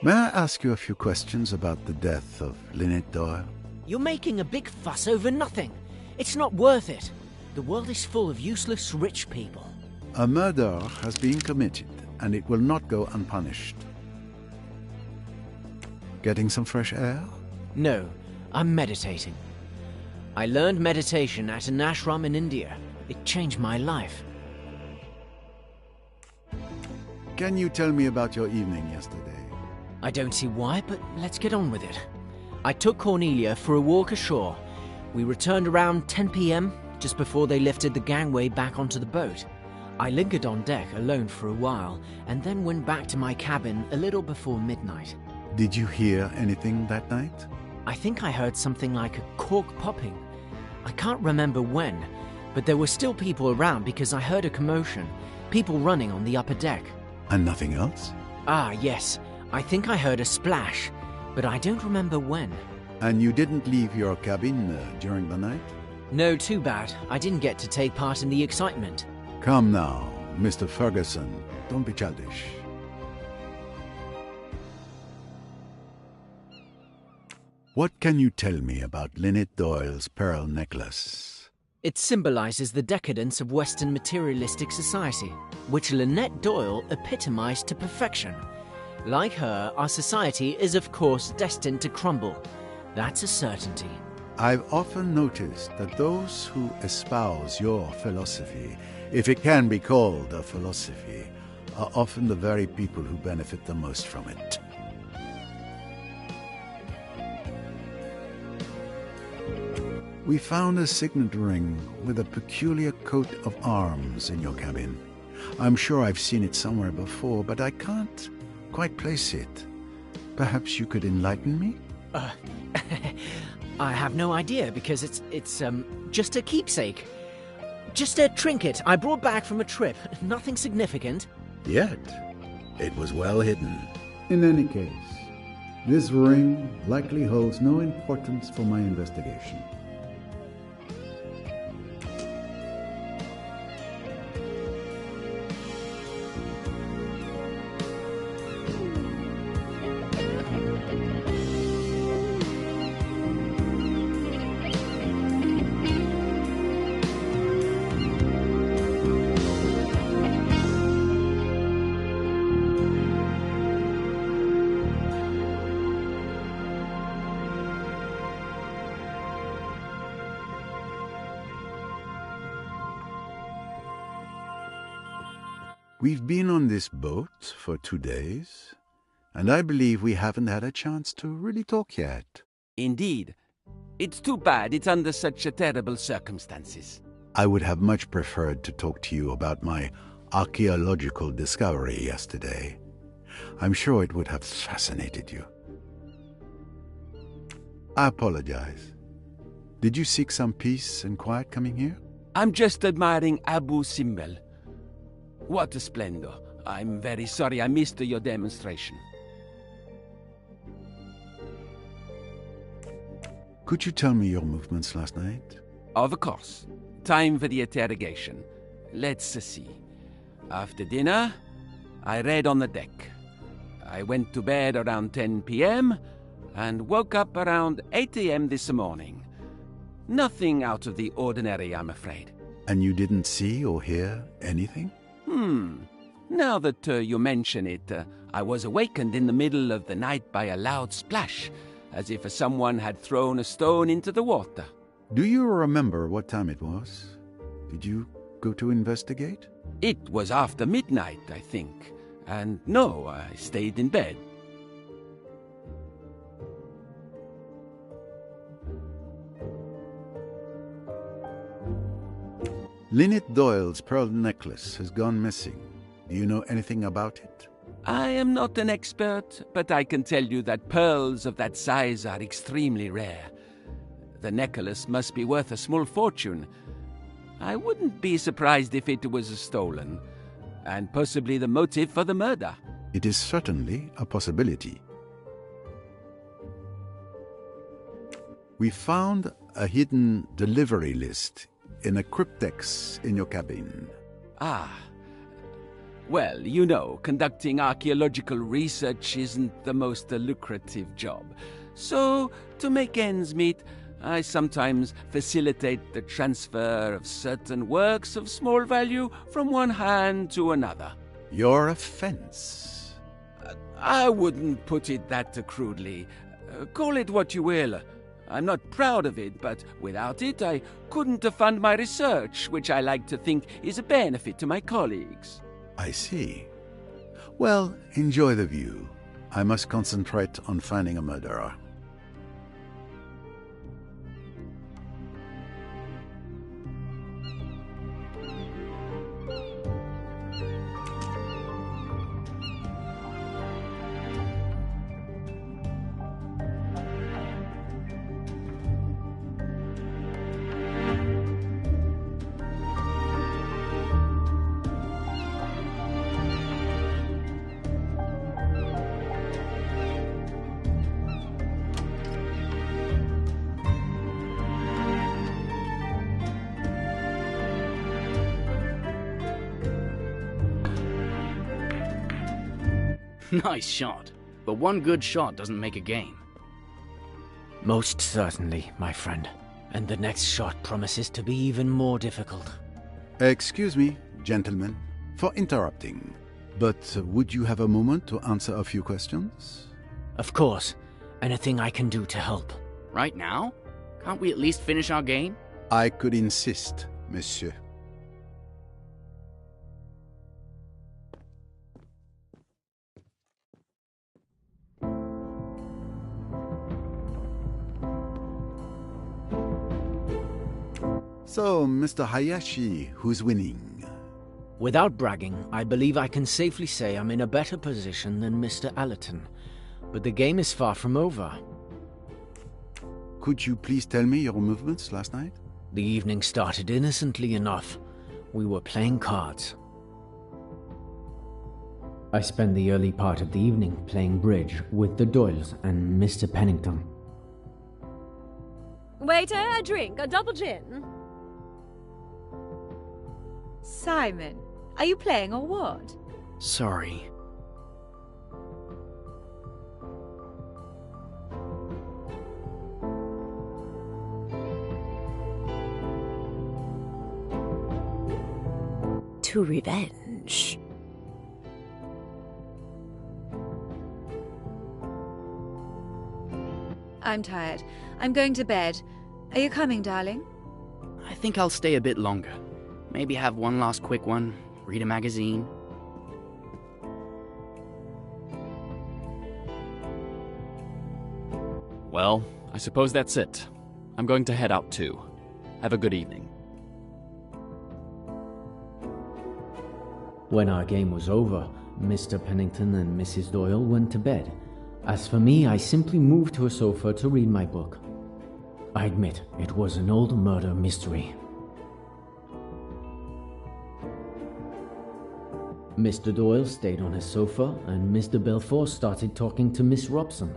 May I ask you a few questions about the death of Lynette Doyle? You're making a big fuss over nothing. It's not worth it. The world is full of useless rich people. A murder has been committed, and it will not go unpunished. Getting some fresh air? No, I'm meditating. I learned meditation at an ashram in India. It changed my life. Can you tell me about your evening yesterday? I don't see why, but let's get on with it. I took Cornelia for a walk ashore. We returned around 10 p.m., just before they lifted the gangway back onto the boat. I lingered on deck alone for a while, and then went back to my cabin a little before midnight. Did you hear anything that night? I think I heard something like a cork popping. I can't remember when, but there were still people around because I heard a commotion. People running on the upper deck. And nothing else? Ah, yes. I think I heard a splash, but I don't remember when. And you didn't leave your cabin during the night? No, too bad. I didn't get to take part in the excitement. Come now, Mr. Ferguson. Don't be childish. What can you tell me about Lynette Doyle's pearl necklace? It symbolizes the decadence of Western materialistic society, which Lynette Doyle epitomized to perfection. Like her, our society is of course destined to crumble. That's a certainty. I've often noticed that those who espouse your philosophy, if it can be called a philosophy, are often the very people who benefit the most from it. We found a signet ring with a peculiar coat of arms in your cabin. I'm sure I've seen it somewhere before, but I can't quite place it. Perhaps you could enlighten me? I have no idea because it's just a keepsake. Just a trinket I brought back from a trip. Nothing significant. Yet, it was well hidden. In any case, this ring likely holds no importance for my investigation. We've been on this boat for 2 days, and I believe we haven't had a chance to really talk yet. Indeed. It's too bad it's under such terrible circumstances. I would have much preferred to talk to you about my archaeological discovery yesterday. I'm sure it would have fascinated you. I apologize. Did you seek some peace and quiet coming here? I'm just admiring Abu Simbel. What a splendor. I'm very sorry I missed your demonstration. Could you tell me your movements last night? Of course. Time for the interrogation. Let's see. After dinner, I read on the deck. I went to bed around 10 p.m. and woke up around 8 a.m. this morning. Nothing out of the ordinary, I'm afraid. And you didn't see or hear anything? Now that you mention it, I was awakened in the middle of the night by a loud splash, as if someone had thrown a stone into the water. Do you remember what time it was? Did you go to investigate? It was after midnight, I think. And no, I stayed in bed. Lynette Doyle's pearl necklace has gone missing. Do you know anything about it? I am not an expert, but I can tell you that pearls of that size are extremely rare. The necklace must be worth a small fortune. I wouldn't be surprised if it was stolen, and possibly the motive for the murder. It is certainly a possibility. We found a hidden delivery list in a cryptex in your cabin. Ah, Well, you know, conducting archaeological research isn't the most lucrative job. So, to make ends meet, I sometimes facilitate the transfer of certain works of small value from one hand to another. You're a fence. I wouldn't put it that crudely. Call it what you will. I'm not proud of it, but without it, I couldn't fund my research, which I like to think is a benefit to my colleagues. I see. Well, enjoy the view. I must concentrate on finding a murderer. Nice shot. But one good shot doesn't make a game. Most certainly, my friend. And the next shot promises to be even more difficult. Excuse me, gentlemen, for interrupting. But would you have a moment to answer a few questions? Of course. Anything I can do to help. Right now? Can't we at least finish our game? I could insist, monsieur. So, Mr. Hayashi, who's winning? Without bragging, I believe I can safely say I'm in a better position than Mr. Allerton. But the game is far from over. Could you please tell me your movements last night? The evening started innocently enough. We were playing cards. I spent the early part of the evening playing bridge with the Doyles and Mr. Pennington. Waiter, a drink, a double gin. Simon, are you playing or what? Sorry. To revenge. I'm tired. I'm going to bed. Are you coming, darling? I think I'll stay a bit longer. Maybe have one last quick one, read a magazine. Well, I suppose that's it. I'm going to head out too. Have a good evening. When our game was over, Mr. Pennington and Mrs. Doyle went to bed. As for me, I simply moved to a sofa to read my book. I admit, it was an old murder mystery. Mr. Doyle stayed on his sofa, and Mr. Belfort started talking to Miss Robson.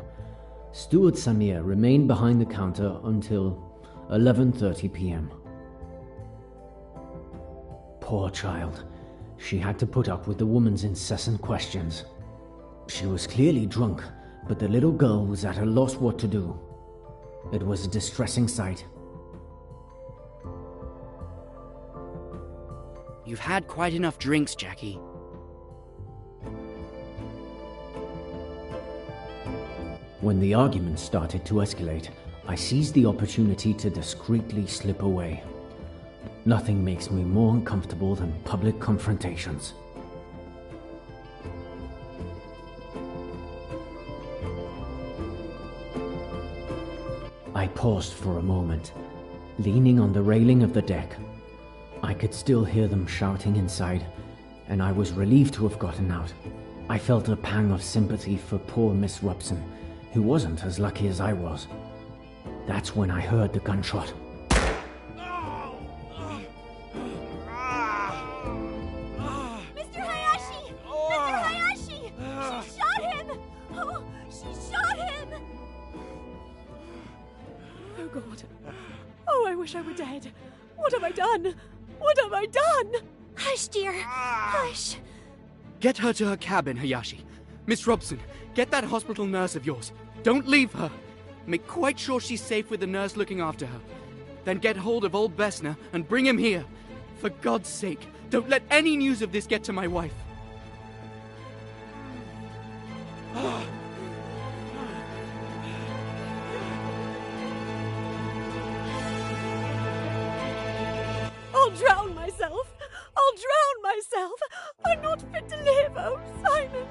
Steward Samir remained behind the counter until 11:30 p.m. Poor child. She had to put up with the woman's incessant questions. She was clearly drunk, but the little girl was at a loss what to do. It was a distressing sight. You've had quite enough drinks, Jackie. When the argument started to escalate, I seized the opportunity to discreetly slip away. Nothing makes me more uncomfortable than public confrontations. I paused for a moment, leaning on the railing of the deck. I could still hear them shouting inside, and I was relieved to have gotten out. I felt a pang of sympathy for poor Miss Robson, who wasn't as lucky as I was. That's when I heard the gunshot. Mr. Hayashi! Mr. Hayashi! She shot him! Oh, she shot him! Oh, God. Oh, I wish I were dead. What have I done? What have I done? Hush, dear. Hush. Get her to her cabin, Hayashi. Miss Robson, get that hospital nurse of yours. Don't leave her. Make quite sure she's safe with the nurse looking after her. Then get hold of old Bessner and bring him here. For God's sake, don't let any news of this get to my wife. I'll drown myself. I'll drown myself. I'm not fit to live. Oh, Simon.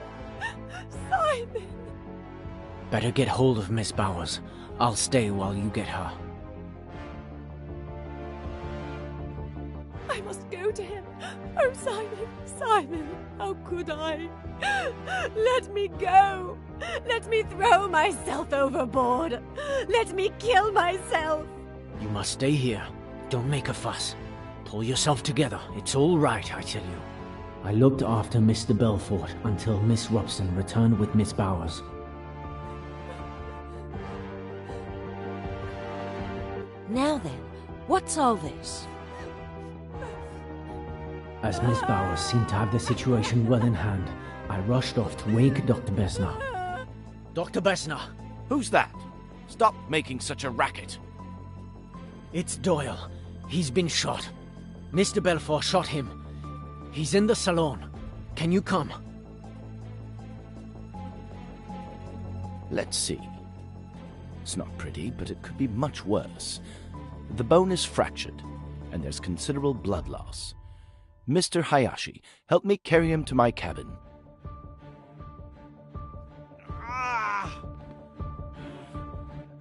Simon. Better get hold of Miss Bowers. I'll stay while you get her. I must go to him. Oh, Simon, Simon, how could I? Let me go. Let me throw myself overboard. Let me kill myself. You must stay here. Don't make a fuss. Pull yourself together. It's all right, I tell you. I looked after Mr. Belfort until Miss Robson returned with Miss Bowers. Now then, what's all this? As Miss Bowers seemed to have the situation well in hand, I rushed off to wake Dr. Bessner. Dr. Bessner! Who's that? Stop making such a racket. It's Doyle. He's been shot. Mr. Belfort shot him. He's in the salon. Can you come? Let's see. It's not pretty, but it could be much worse. The bone is fractured, and there's considerable blood loss. Mr. Hayashi, help me carry him to my cabin.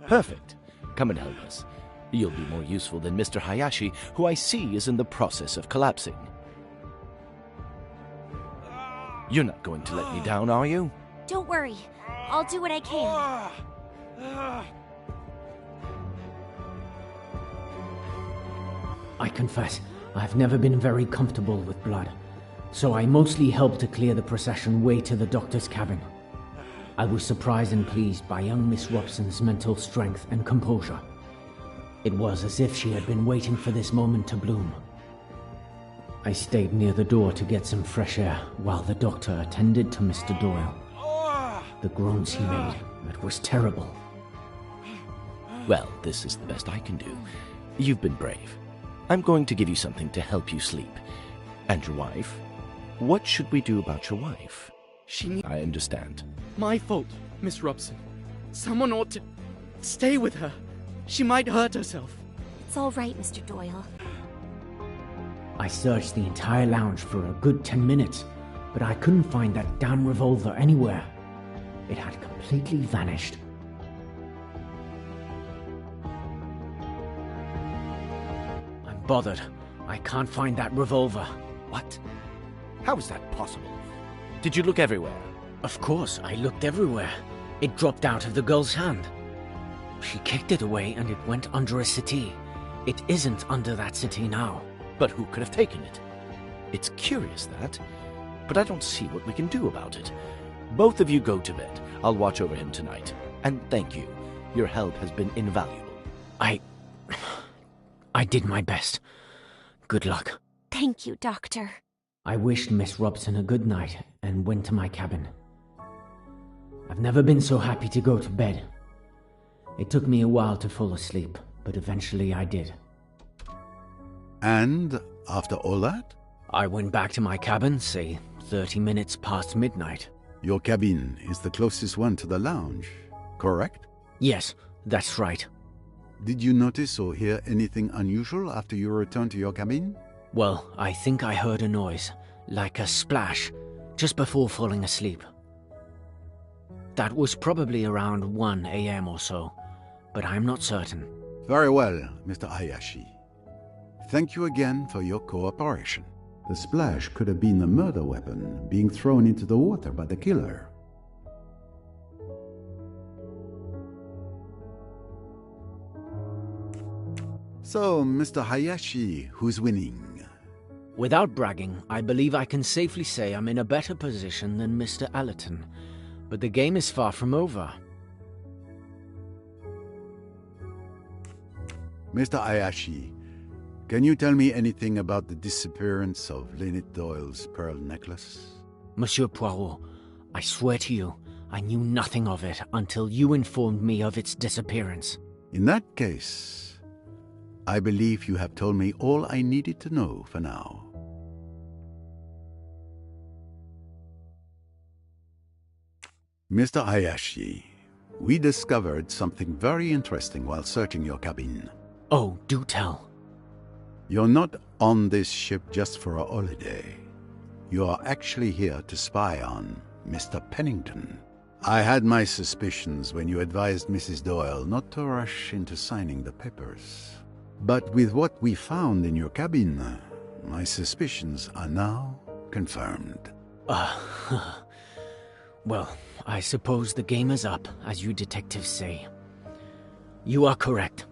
Perfect. Come and help us. You'll be more useful than Mr. Hayashi, who I see is in the process of collapsing. You're not going to let me down, are you? Don't worry. I'll do what I can. I confess, I've never been very comfortable with blood, so I mostly helped to clear the procession way to the doctor's cabin. I was surprised and pleased by young Miss Robson's mental strength and composure. It was as if she had been waiting for this moment to bloom. I stayed near the door to get some fresh air while the doctor attended to Mr. Doyle. The groans he made, it was terrible. Well, this is the best I can do. You've been brave. I'm going to give you something to help you sleep. And your wife? What should we do about your wife? I understand. My fault, Miss Robson. Someone ought to stay with her. She might hurt herself. It's all right, Mr. Doyle. I searched the entire lounge for a good 10 minutes, but I couldn't find that damn revolver anywhere. It had completely vanished. I'm bothered. I can't find that revolver. What? How is that possible? Did you look everywhere? Of course, I looked everywhere. It dropped out of the girl's hand. She kicked it away and it went under a settee. It isn't under that settee now. But who could have taken it? It's curious, that. But I don't see what we can do about it. Both of you go to bed. I'll watch over him tonight. And thank you. Your help has been invaluable. I did my best. Good luck. Thank you, Doctor. I wished Miss Robson a good night and went to my cabin. I've never been so happy to go to bed. It took me a while to fall asleep, but eventually I did. And after all that? I went back to my cabin, say 30 minutes past midnight. Your cabin is the closest one to the lounge, correct? Yes, that's right. Did you notice or hear anything unusual after you returned to your cabin? Well, I think I heard a noise, like a splash, just before falling asleep. That was probably around 1 a.m. or so, but I'm not certain. Very well, Mr. Hayashi. Thank you again for your cooperation. The splash could have been the murder weapon being thrown into the water by the killer. So, Mr. Hayashi, who's winning? Without bragging, I believe I can safely say I'm in a better position than Mr. Allerton, but the game is far from over. Mr. Hayashi, can you tell me anything about the disappearance of Lynette Doyle's pearl necklace? Monsieur Poirot, I swear to you, I knew nothing of it until you informed me of its disappearance. In that case, I believe you have told me all I needed to know for now. Mr. Hayashi, we discovered something very interesting while searching your cabin. Oh, do tell. You're not on this ship just for a holiday. You are actually here to spy on Mr. Pennington. I had my suspicions when you advised Mrs. Doyle not to rush into signing the papers. But with what we found in your cabin, my suspicions are now confirmed. Well, I suppose the game is up, as you detectives say. You are correct.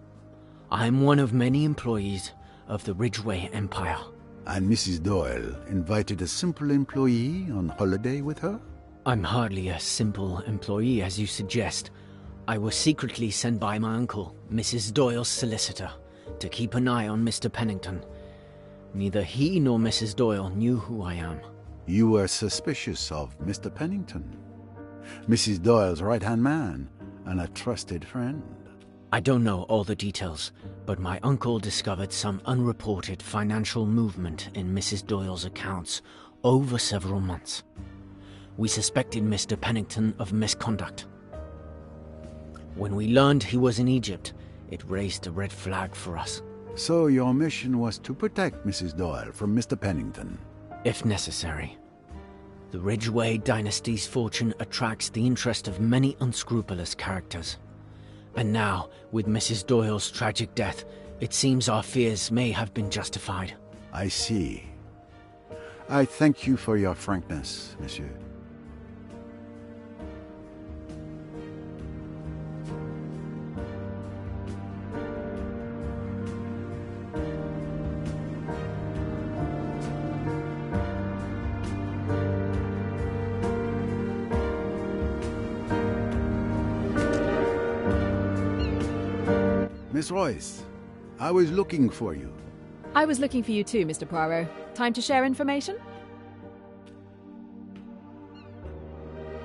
I'm one of many employees of the Ridgeway Empire. And Mrs. Doyle invited a simple employee on holiday with her? I'm hardly a simple employee, as you suggest. I was secretly sent by my uncle, Mrs. Doyle's solicitor, to keep an eye on Mr. Pennington. Neither he nor Mrs. Doyle knew who I am. You were suspicious of Mr. Pennington, Mrs. Doyle's right-hand man, and a trusted friend. I don't know all the details, but my uncle discovered some unreported financial movement in Mrs. Doyle's accounts over several months. We suspected Mr. Pennington of misconduct. When we learned he was in Egypt, it raised a red flag for us. So your mission was to protect Mrs. Doyle from Mr. Pennington? If necessary. The Ridgeway dynasty's fortune attracts the interest of many unscrupulous characters. And now, with Mrs. Doyle's tragic death, it seems our fears may have been justified. I see. I thank you for your frankness, monsieur. Miss Royce, I was looking for you. I was looking for you too, Mr. Poirot. Time to share information?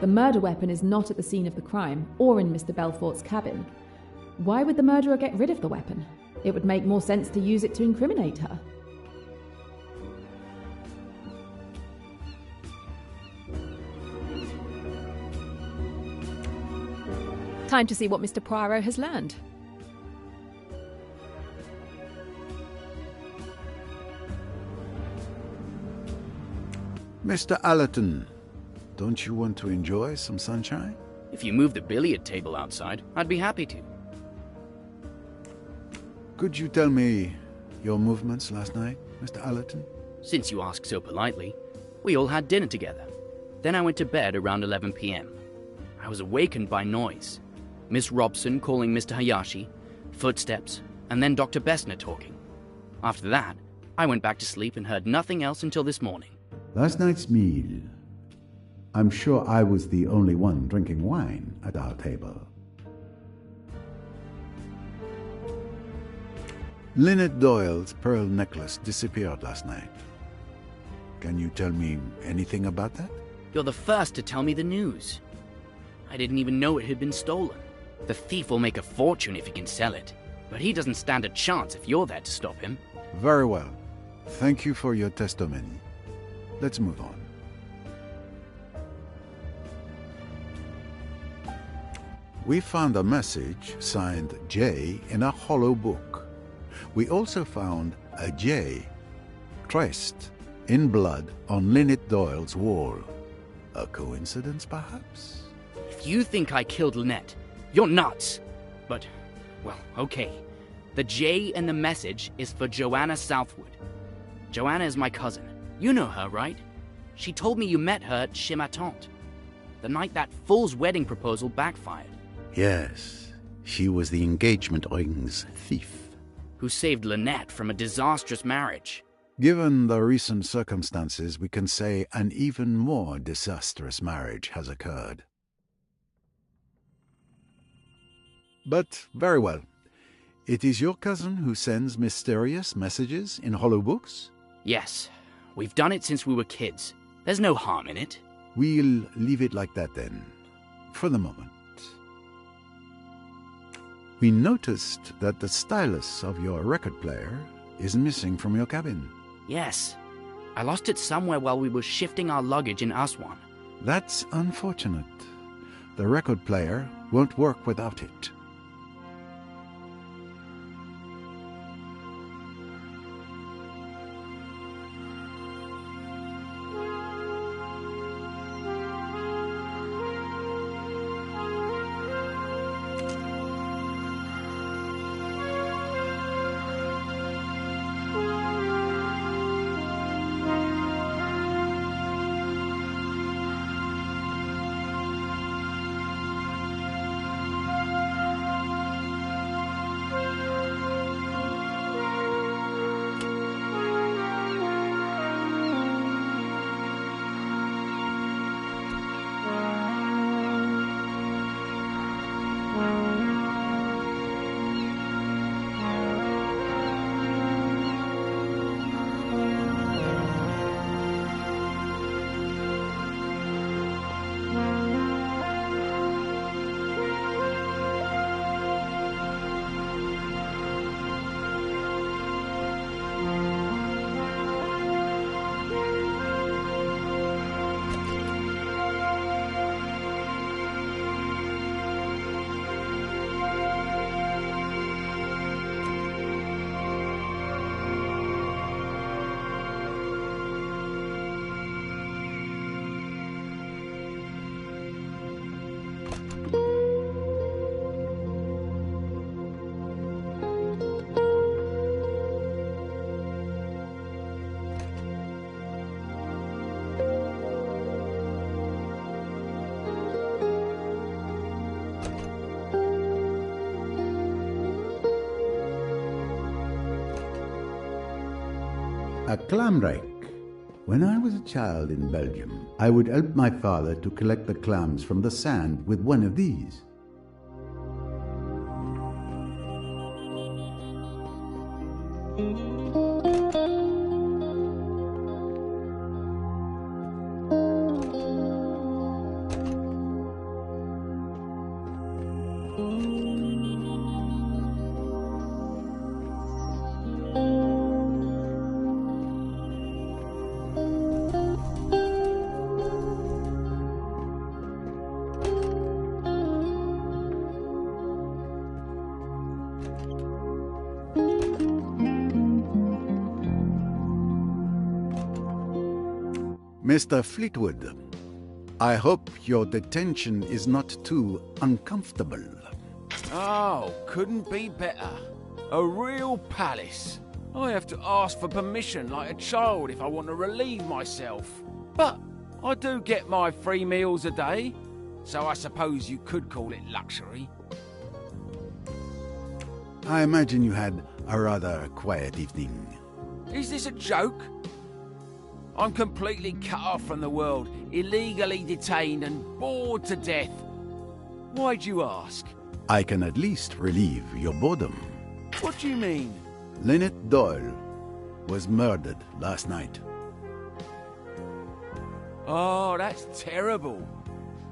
The murder weapon is not at the scene of the crime, or in Mr. Belfort's cabin. Why would the murderer get rid of the weapon? It would make more sense to use it to incriminate her. Time to see what Mr. Poirot has learned. Mr. Allerton, don't you want to enjoy some sunshine? If you move the billiard table outside, I'd be happy to. Could you tell me your movements last night, Mr. Allerton? Since you ask so politely, we all had dinner together. Then I went to bed around 11 p.m. I was awakened by noise. Miss Robson calling Mr. Hayashi, footsteps, and then Dr. Bessner talking. After that, I went back to sleep and heard nothing else until this morning. Last night's meal. I'm sure I was the only one drinking wine at our table. Lynette Doyle's pearl necklace disappeared last night. Can you tell me anything about that? You're the first to tell me the news. I didn't even know it had been stolen. The thief will make a fortune if he can sell it, but he doesn't stand a chance if you're there to stop him. Very well. Thank you for your testimony. Let's move on. We found a message signed J in a hollow book. We also found a J traced in blood on Lynette Doyle's wall. A coincidence, perhaps? If you think I killed Lynette, you're nuts. But, well, okay. The J in the message is for Joanna Southwood. Joanna is my cousin. You know her, right? She told me you met her at Chez Ma Tante, the night that fool's wedding proposal backfired. Yes, she was the engagement ring's thief. Who saved Lynette from a disastrous marriage. Given the recent circumstances, we can say an even more disastrous marriage has occurred. But very well. It is your cousin who sends mysterious messages in hollow books? Yes. We've done it since we were kids. There's no harm in it. We'll leave it like that then, for the moment. We noticed that the stylus of your record player is missing from your cabin. Yes. I lost it somewhere while we were shifting our luggage in Aswan. That's unfortunate. The record player won't work without it. A clam rake. When I was a child in Belgium, I would help my father to collect the clams from the sand with one of these. Mr. Fleetwood, I hope your detention is not too uncomfortable. Oh, couldn't be better. A real palace. I have to ask for permission like a child if I want to relieve myself. But I do get my 3 meals a day, so I suppose you could call it luxury. I imagine you had a rather quiet evening. Is this a joke? I'm completely cut off from the world, illegally detained and bored to death. Why'd you ask? I can at least relieve your boredom. What do you mean? Lynette Doyle was murdered last night. Oh, that's terrible.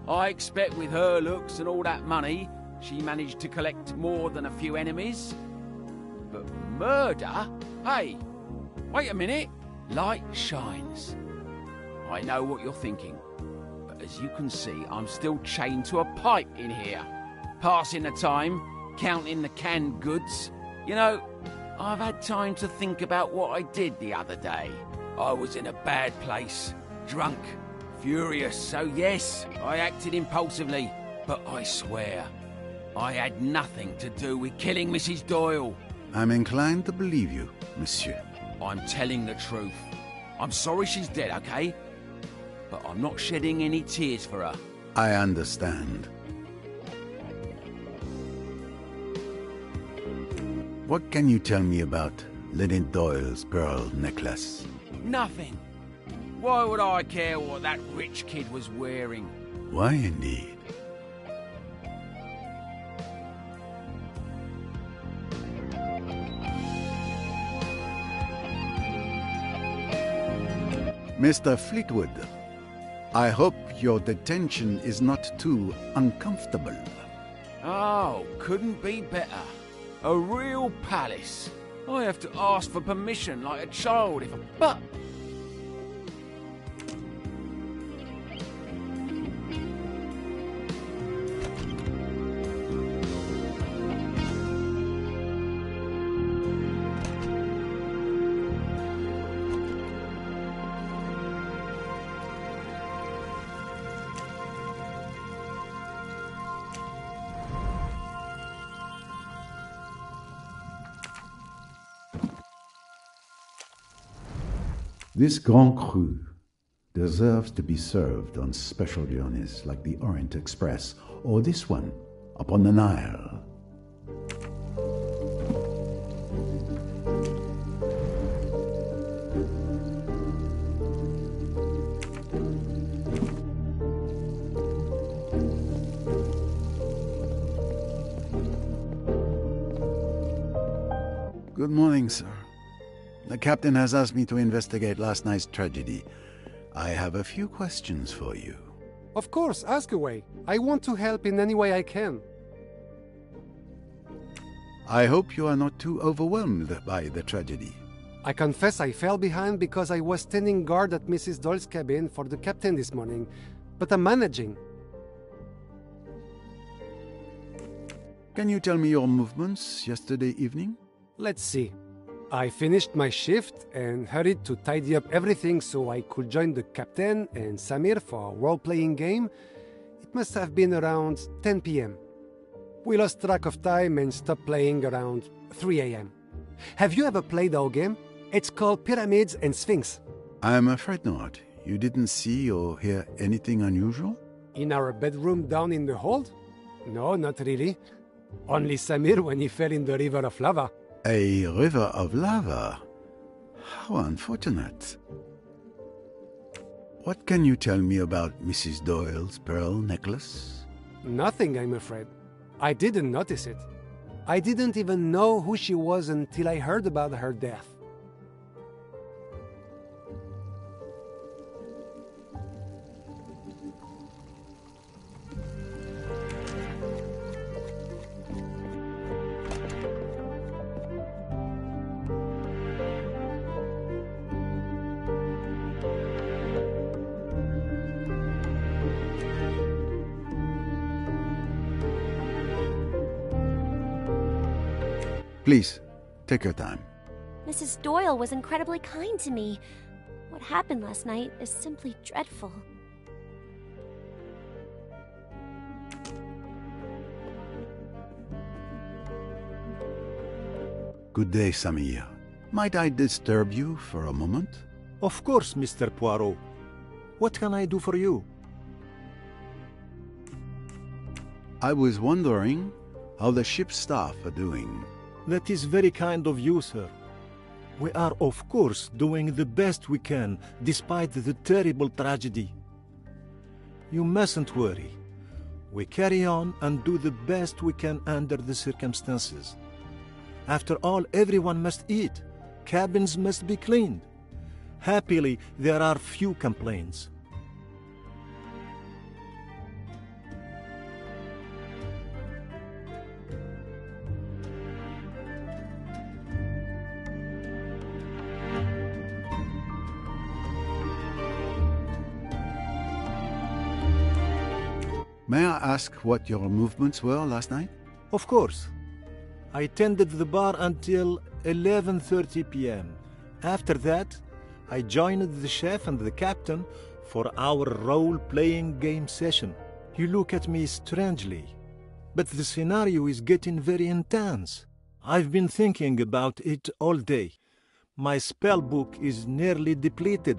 I expect with her looks and all that money, she managed to collect more than a few enemies. But murder? Hey, wait a minute. Light shines. I know what you're thinking, but as you can see, I'm still chained to a pipe in here. Passing the time, counting the canned goods. You know, I've had time to think about what I did the other day. I was in a bad place, drunk, furious, so yes, I acted impulsively, but I swear, I had nothing to do with killing Mrs. Doyle. I'm inclined to believe you, monsieur. I'm telling the truth. I'm sorry she's dead, okay? But I'm not shedding any tears for her. I understand. What can you tell me about Lynette Doyle's pearl necklace? Nothing. Why would I care what that rich kid was wearing? Why indeed? Mr. Fleetwood, I hope your detention is not too uncomfortable. Oh, couldn't be better. A real palace. I have to ask for permission like a child if a but. This Grand Cru deserves to be served on special journeys like the Orient Express or this one up on the Nile. Good morning, sir. The captain has asked me to investigate last night's tragedy. I have a few questions for you. Of course, ask away. I want to help in any way I can. I hope you are not too overwhelmed by the tragedy. I confess I fell behind because I was standing guard at Mrs. Doyle's cabin for the captain this morning, but I'm managing. Can you tell me your movements yesterday evening? Let's see. I finished my shift and hurried to tidy up everything so I could join the captain and Samir for a role-playing game. It must have been around 10 p.m. We lost track of time and stopped playing around 3 a.m. Have you ever played our game? It's called Pyramids and Sphinx. I'm afraid not. You didn't see or hear anything unusual? In our bedroom down in the hold? No, not really. Only Samir when he fell in the river of lava. A river of lava? How unfortunate. What can you tell me about Mrs. Doyle's pearl necklace? Nothing, I'm afraid. I didn't notice it. I didn't even know who she was until I heard about her death. Please, take your time. Mrs. Doyle was incredibly kind to me. What happened last night is simply dreadful. Good day, Samir. Might I disturb you for a moment? Of course, Mr. Poirot. What can I do for you? I was wondering how the ship's staff are doing. That is very kind of you, sir. We are, of course, doing the best we can, despite the terrible tragedy. You mustn't worry. We carry on and do the best we can under the circumstances. After all, everyone must eat. Cabins must be cleaned. Happily, there are few complaints. May I ask what your movements were last night? Of course. I tended the bar until 11:30 p.m. After that, I joined the chef and the captain for our role-playing game session. You look at me strangely, but the scenario is getting very intense. I've been thinking about it all day. My spell book is nearly depleted.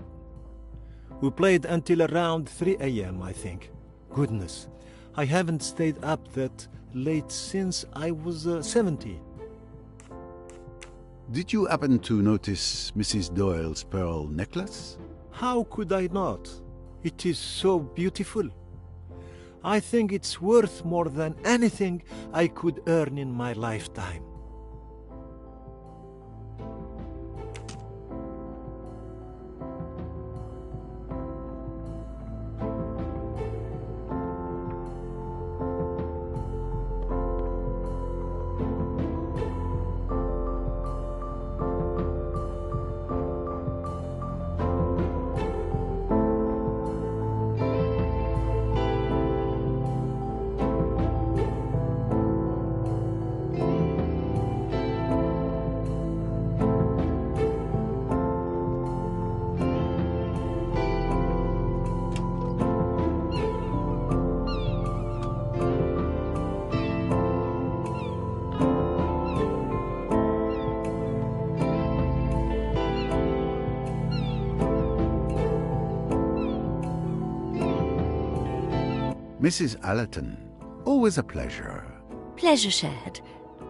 We played until around 3 a.m., I think. Goodness, I haven't stayed up that late since I was 17. Did you happen to notice Mrs. Doyle's pearl necklace? How could I not? It is so beautiful. I think it's worth more than anything I could earn in my lifetime. Mrs. Allerton, always a pleasure. Pleasure shared,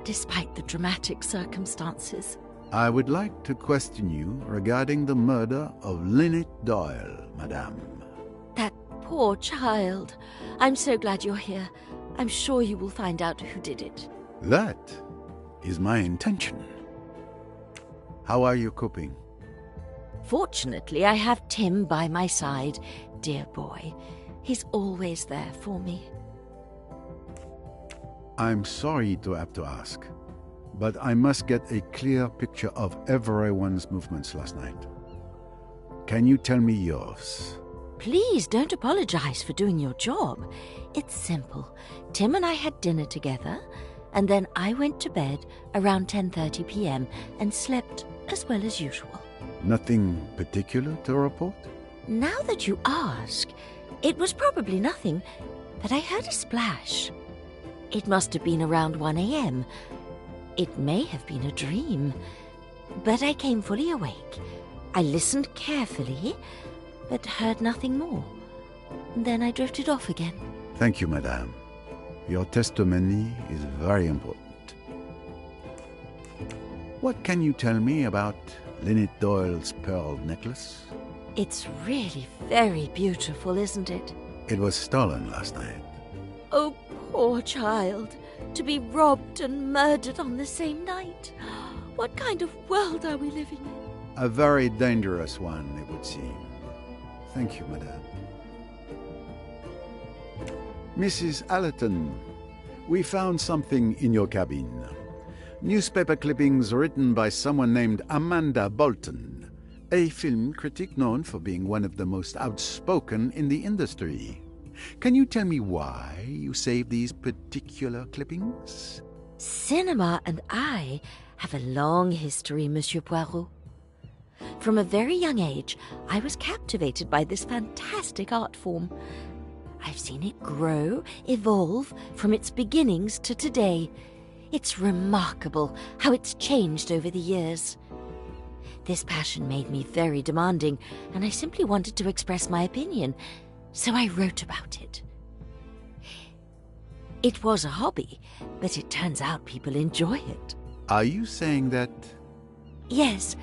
despite the dramatic circumstances. I would like to question you regarding the murder of Lynette Doyle, madame. That poor child. I'm so glad you're here. I'm sure you will find out who did it. That is my intention. How are you coping? Fortunately, I have Tim by my side, dear boy. He's always there for me. I'm sorry to have to ask, but I must get a clear picture of everyone's movements last night. Can you tell me yours? Please don't apologize for doing your job. It's simple. Tim and I had dinner together, and then I went to bed around 10:30 p.m. and slept as well as usual. Nothing particular to report? Now that you ask, it was probably nothing, but I heard a splash. It must have been around 1 a.m. It may have been a dream, but I came fully awake. I listened carefully, but heard nothing more. Then I drifted off again. Thank you, madame. Your testimony is very important. What can you tell me about Lynette Doyle's pearl necklace? It's really very beautiful, isn't it? It was stolen last night. Oh, poor child. To be robbed and murdered on the same night. What kind of world are we living in? A very dangerous one, it would seem. Thank you, madame. Mrs. Allerton, we found something in your cabin. Newspaper clippings written by someone named Amanda Bolton, a film critic known for being one of the most outspoken in the industry. Can you tell me why you saved these particular clippings? Cinema and I have a long history, Monsieur Poirot. From a very young age, I was captivated by this fantastic art form. I've seen it grow, evolve from its beginnings to today. It's remarkable how it's changed over the years. This passion made me very demanding, and I simply wanted to express my opinion, so I wrote about it. It was a hobby, but it turns out people enjoy it. Are you saying that... Yes,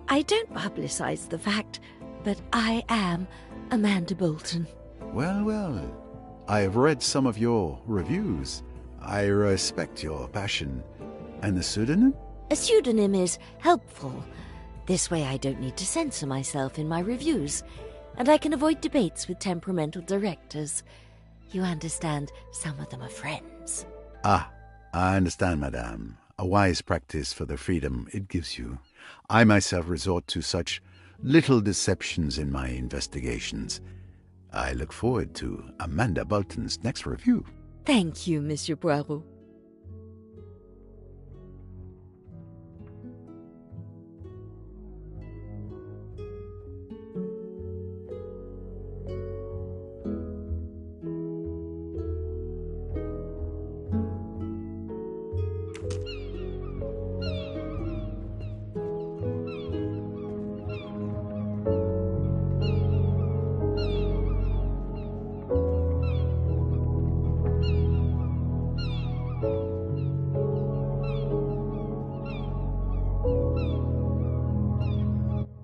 I don't publicize the fact, but I am Amanda Bolton. Well, I have read some of your reviews. I respect your passion. And the pseudonym? A pseudonym is helpful. This way I don't need to censor myself in my reviews, and I can avoid debates with temperamental directors. You understand, some of them are friends. Ah, I understand, madame. A wise practice for the freedom it gives you. I myself resort to such little deceptions in my investigations. I look forward to Amanda Bolton's next review. Thank you, Monsieur Poirot.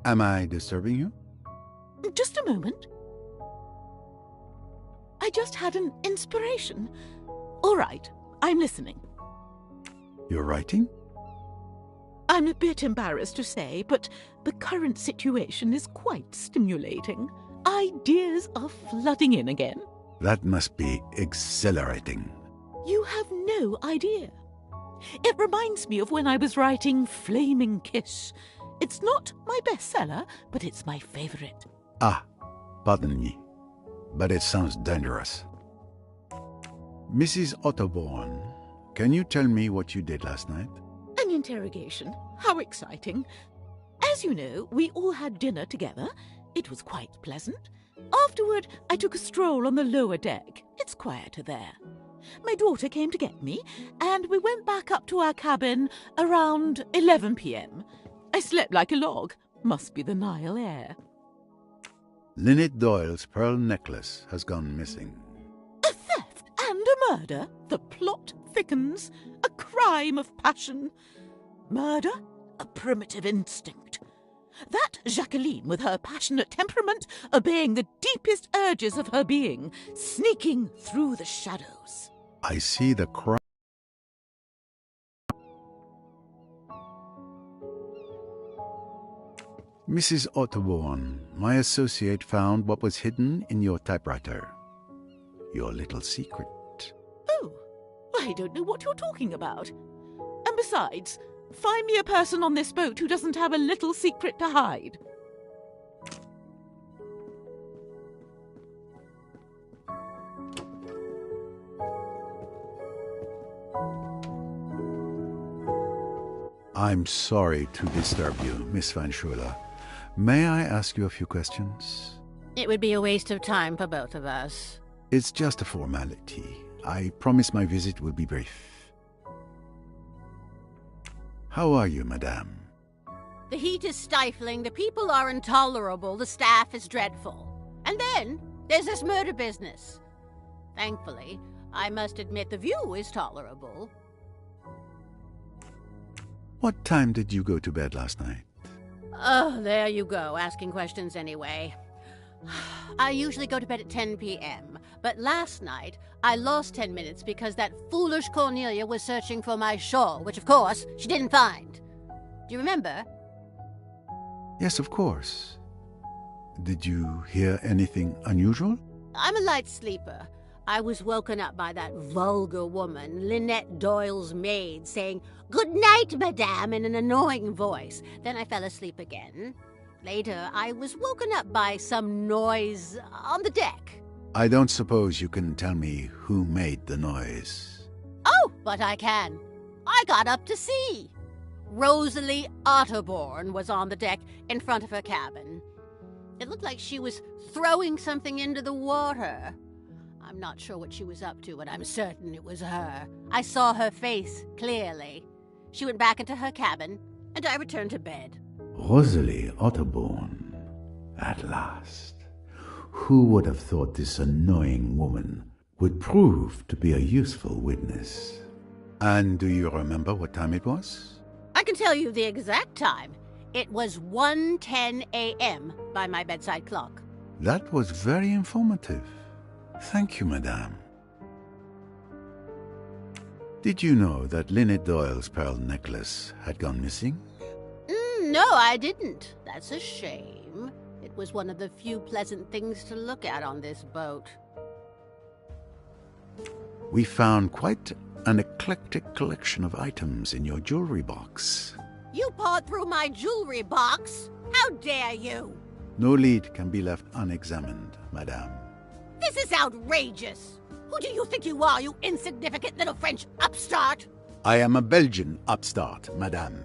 Am I disturbing you? Just a moment. I just had an inspiration. All right, I'm listening. You're writing? I'm a bit embarrassed to say, but the current situation is quite stimulating. Ideas are flooding in again. That must be exhilarating. You have no idea. It reminds me of when I was writing Flaming Kiss. It's not my bestseller, but it's my favorite. Ah, pardon me, but it sounds dangerous. Mrs. Otterborn, can you tell me what you did last night? An interrogation. How exciting. As you know, we all had dinner together. It was quite pleasant. Afterward, I took a stroll on the lower deck. It's quieter there. My daughter came to get me, and we went back up to our cabin around 11 p.m. I slept like a log. Must be the Nile air. Lynette Doyle's pearl necklace has gone missing. Murder? The plot thickens. A crime of passion. Murder? A primitive instinct. That Jacqueline, with her passionate temperament, obeying the deepest urges of her being, sneaking through the shadows. I see the crime. Mrs. Otterbourne, my associate found what was hidden in your typewriter. Your little secret. Oh, I don't know what you're talking about. And besides, find me a person on this boat who doesn't have a little secret to hide. I'm sorry to disturb you, Miss Van Schuler. May I ask you a few questions? It would be a waste of time for both of us. It's just a formality. I promise my visit will be brief. How are you, madame? The heat is stifling, the people are intolerable, the staff is dreadful. And then there's this murder business. Thankfully, I must admit the view is tolerable. What time did you go to bed last night? Oh, there you go, asking questions anyway. I usually go to bed at 10 p.m., but last night I lost 10 minutes because that foolish Cornelia was searching for my shawl, which of course she didn't find. Do you remember? Yes, of course. Did you hear anything unusual? I'm a light sleeper. I was woken up by that vulgar woman, Lynette Doyle's maid, saying, "Good night, madame," in an annoying voice. Then I fell asleep again. Later, I was woken up by some noise on the deck. I don't suppose you can tell me who made the noise. Oh, but I can. I got up to see. Rosalie Otterbourne was on the deck in front of her cabin. It looked like she was throwing something into the water. I'm not sure what she was up to, but I'm certain it was her. I saw her face clearly. She went back into her cabin, and I returned to bed. Rosalie Otterbourne. At last. Who would have thought this annoying woman would prove to be a useful witness? And do you remember what time it was? I can tell you the exact time. It was 1:10 a.m. by my bedside clock. That was very informative. Thank you, madame. Did you know that Lynette Doyle's pearl necklace had gone missing? No, I didn't. That's a shame. It was one of the few pleasant things to look at on this boat. We found quite an eclectic collection of items in your jewelry box. You pawed through my jewelry box? How dare you? No lead can be left unexamined, madame. This is outrageous! Who do you think you are, you insignificant little French upstart? I am a Belgian upstart, madame.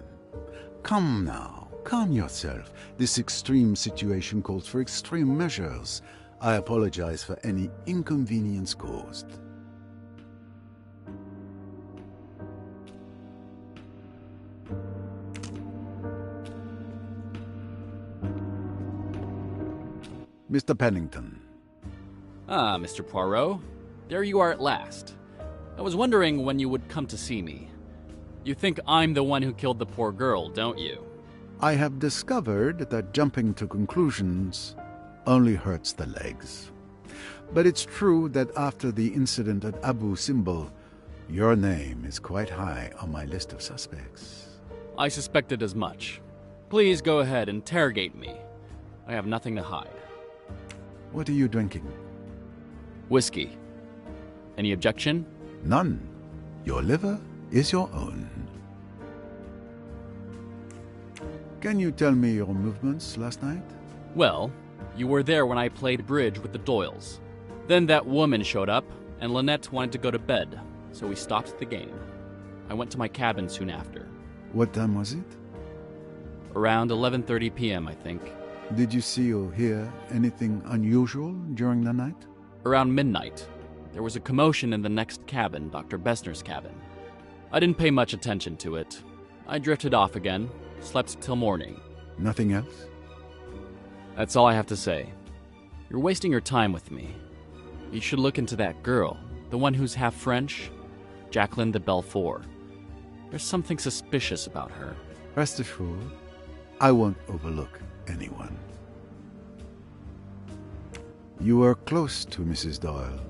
Come now, calm yourself. This extreme situation calls for extreme measures. I apologize for any inconvenience caused. Mr. Pennington. Ah, Mr. Poirot. There you are at last. I was wondering when you would come to see me. You think I'm the one who killed the poor girl, don't you? I have discovered that jumping to conclusions only hurts the legs. But it's true that after the incident at Abu Simbel, your name is quite high on my list of suspects. I suspected as much. Please go ahead, interrogate me. I have nothing to hide. What are you drinking? Whiskey. Any objection? None. Your liver is your own. Can you tell me your movements last night? Well, you were there when I played bridge with the Doyles. Then that woman showed up, and Lynette wanted to go to bed, so we stopped the game. I went to my cabin soon after. What time was it? Around 11:30 p.m., I think. Did you see or hear anything unusual during the night? Around midnight, there was a commotion in the next cabin, Dr. Bessner's cabin. I didn't pay much attention to it. I drifted off again, slept till morning. Nothing else? That's all I have to say. You're wasting your time with me. You should look into that girl. The one who's half French? Jacqueline de Belfort. There's something suspicious about her. Rest assured, I won't overlook anyone. You were close to Mrs. Doyle.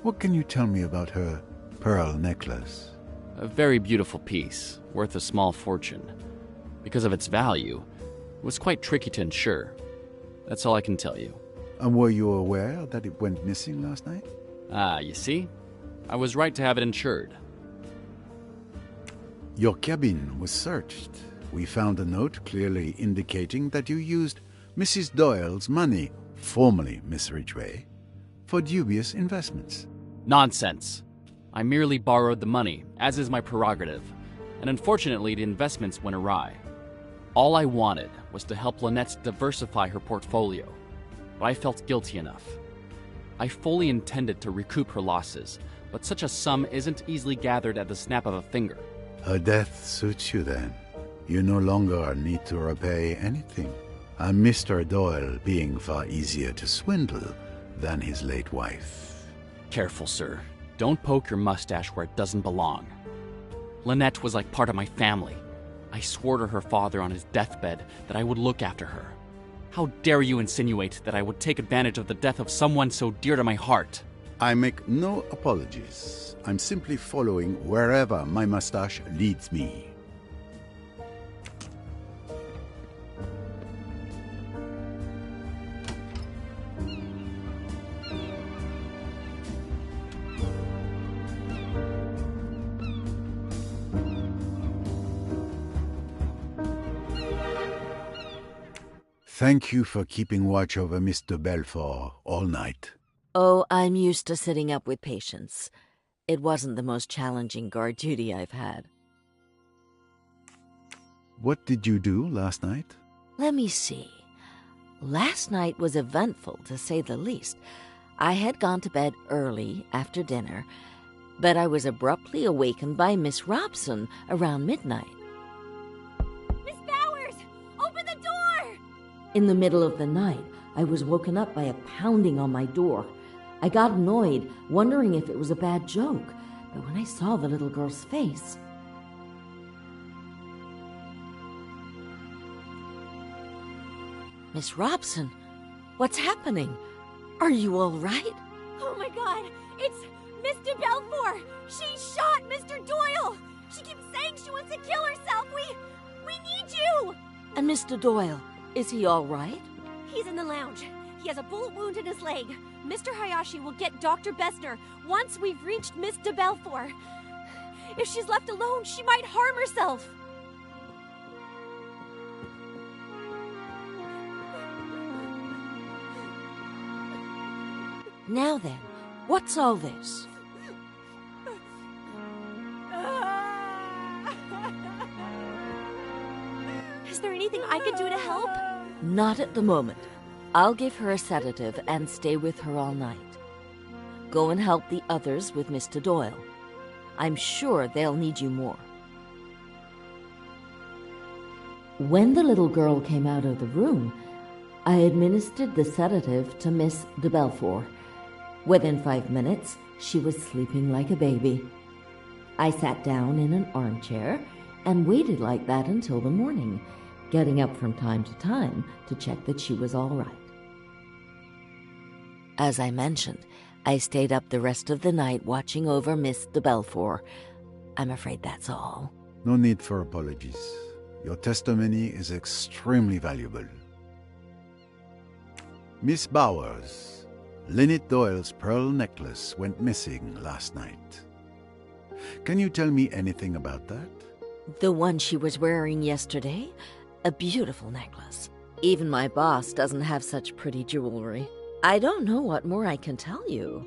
What can you tell me about her pearl necklace? A very beautiful piece, worth a small fortune. Because of its value, it was quite tricky to insure. That's all I can tell you. And were you aware that it went missing last night? Ah, you see? I was right to have it insured. Your cabin was searched. We found a note clearly indicating that you used Mrs. Doyle's money, formerly Miss Ridgway, for dubious investments. Nonsense. I merely borrowed the money, as is my prerogative, and unfortunately the investments went awry. All I wanted was to help Lynette diversify her portfolio, but I felt guilty enough. I fully intended to recoup her losses, but such a sum isn't easily gathered at the snap of a finger. Her death suits you then. You no longer need to repay anything. And Mr. Doyle being far easier to swindle than his late wife. Careful, sir. Don't poke your mustache where it doesn't belong. Lynette was like part of my family. I swore to her father on his deathbed that I would look after her. How dare you insinuate that I would take advantage of the death of someone so dear to my heart? I make no apologies. I'm simply following wherever my mustache leads me. Thank you for keeping watch over Mr. Belfort all night. Oh, I'm used to sitting up with patients. It wasn't the most challenging guard duty I've had. What did you do last night? Let me see. Last night was eventful, to say the least. I had gone to bed early after dinner, but I was abruptly awakened by Miss Robson around midnight. Miss Bowers! Open the door! In the middle of the night, I was woken up by a pounding on my door. I got annoyed, wondering if it was a bad joke, but when I saw the little girl's face... Miss Robson, what's happening? Are you all right? Oh my god! It's Mr. Belfort! She shot Mr. Doyle! She keeps saying she wants to kill herself! We need you! And Mr. Doyle, is he all right? He's in the lounge. He has a bullet wound in his leg. Mr. Hayashi will get Dr. Bessner once we've reached Miss de Belfort. If she's left alone, she might harm herself. Now then, what's all this? Is there anything I can do to help? Not at the moment. I'll give her a sedative and stay with her all night. Go and help the others with Mr. Doyle. I'm sure they'll need you more. When the little girl came out of the room, I administered the sedative to Miss de Belfort. Within 5 minutes, she was sleeping like a baby. I sat down in an armchair and waited like that until the morning, getting up from time to time to check that she was all right. As I mentioned, I stayed up the rest of the night watching over Miss de Belfort. I'm afraid that's all. No need for apologies. Your testimony is extremely valuable. Miss Bowers, Lynette Doyle's pearl necklace went missing last night. Can you tell me anything about that? The one she was wearing yesterday? A beautiful necklace. Even my boss doesn't have such pretty jewelry. I don't know what more I can tell you.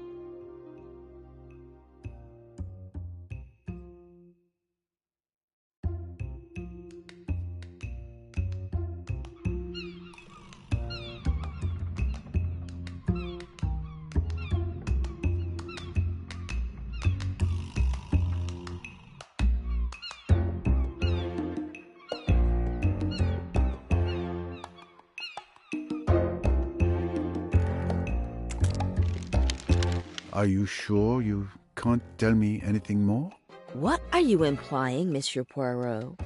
Are you sure you can't tell me anything more? What are you implying, Monsieur Poirot?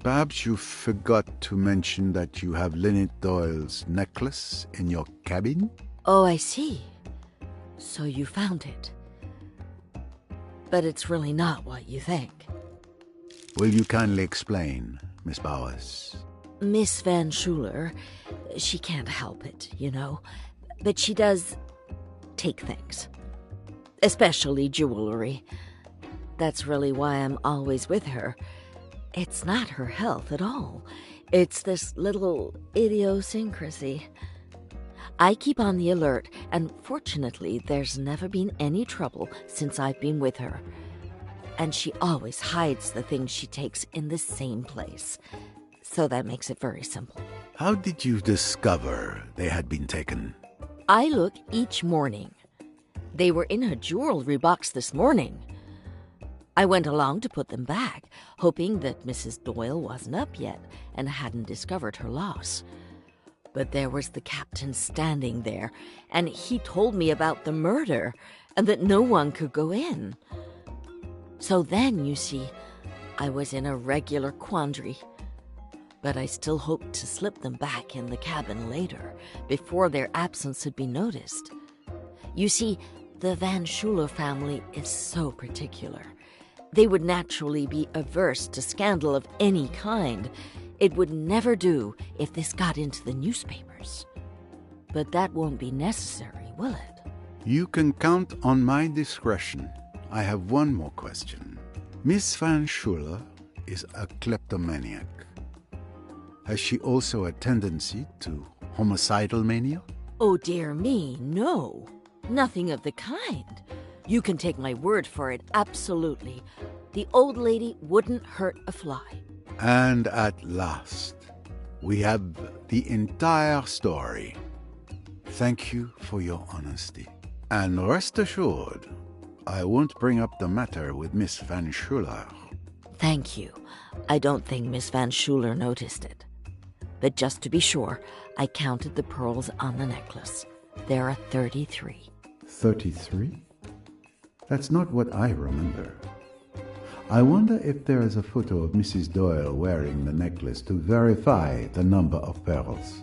Perhaps you forgot to mention that you have Lynette Doyle's necklace in your cabin? Oh, I see. So you found it. But it's really not what you think. Will you kindly explain, Miss Bowers? Miss Van Schuler, she can't help it, you know. But she does take things. Especially jewelry. That's really why I'm always with her. It's not her health at all. It's this little idiosyncrasy. I keep on the alert, and fortunately there's never been any trouble since I've been with her. And she always hides the things she takes in the same place. So that makes it very simple. How did you discover they had been taken? I look each morning. They were in her jewelry box this morning. I went along to put them back, hoping that Mrs. Doyle wasn't up yet and hadn't discovered her loss. But there was the captain standing there, and he told me about the murder and that no one could go in. So then, you see, I was in a regular quandary. But I still hoped to slip them back in the cabin later, before their absence had been noticed. You see, the Van Schuler family is so particular. They would naturally be averse to scandal of any kind. It would never do if this got into the newspapers. But that won't be necessary, will it? You can count on my discretion. I have one more question. Miss Van Schuler is a kleptomaniac. Has she also a tendency to homicidal mania? Oh, dear me, no. Nothing of the kind. You can take my word for it, absolutely. The old lady wouldn't hurt a fly. And at last, we have the entire story. Thank you for your honesty. And rest assured, I won't bring up the matter with Miss Van Schuler. Thank you. I don't think Miss Van Schuler noticed it. But just to be sure, I counted the pearls on the necklace. There are 33. 33? That's not what I remember. I wonder if there is a photo of Mrs. Doyle wearing the necklace to verify the number of pearls.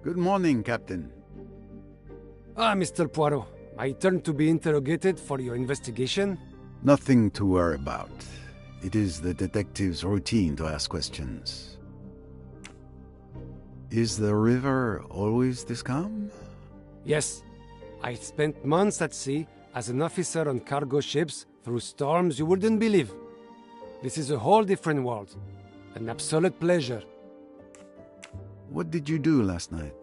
Good morning, Captain. Ah, Mr. Poirot, my turn to be interrogated for your investigation? Nothing to worry about. It is the detective's routine to ask questions. Is the river always this calm? Yes. I spent months at sea as an officer on cargo ships through storms you wouldn't believe. This is a whole different world. An absolute pleasure. What did you do last night?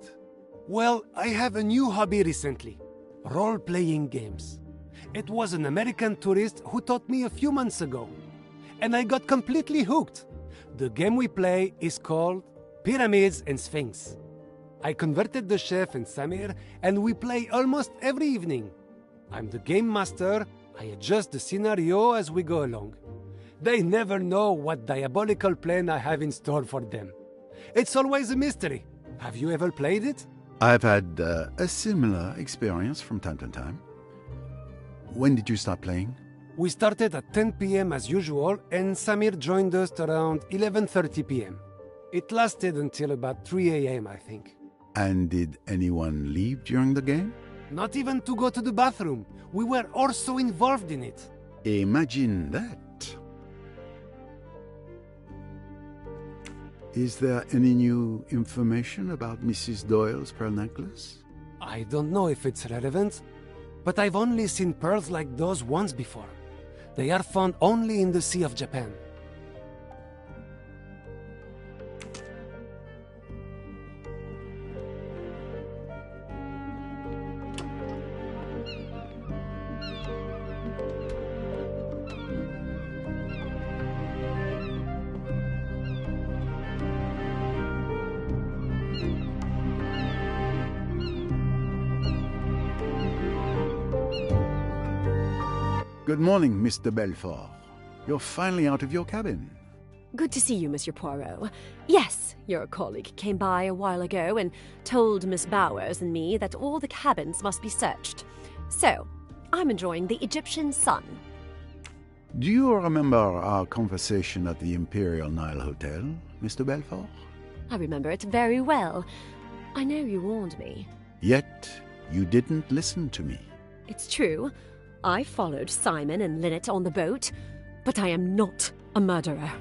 Well, I have a new hobby recently. Role-playing games. It was an American tourist who taught me a few months ago. And I got completely hooked. The game we play is called Pyramids and Sphinx. I converted the chef and Samir, and we play almost every evening. I'm the game master. I adjust the scenario as we go along. They never know what diabolical plan I have in store for them. It's always a mystery. Have you ever played it? I've had a similar experience from time to time. When did you start playing? We started at 10 p.m. as usual, and Samir joined us around 11:30 p.m. It lasted until about 3 a.m., I think. And did anyone leave during the game? Not even to go to the bathroom. We were also involved in it. Imagine that. Is there any new information about Mrs. Doyle's pearl necklace? I don't know if it's relevant, but I've only seen pearls like those once before. They are found only in the Sea of Japan. Good morning, Mr. Belfort. You're finally out of your cabin. Good to see you, Monsieur Poirot. Yes, your colleague came by a while ago and told Miss Bowers and me that all the cabins must be searched. So, I'm enjoying the Egyptian sun. Do you remember our conversation at the Imperial Nile Hotel, Mr. Belfort? I remember it very well. I know you warned me. Yet, you didn't listen to me. It's true. I followed Simon and Lynette on the boat, but I am not a murderer.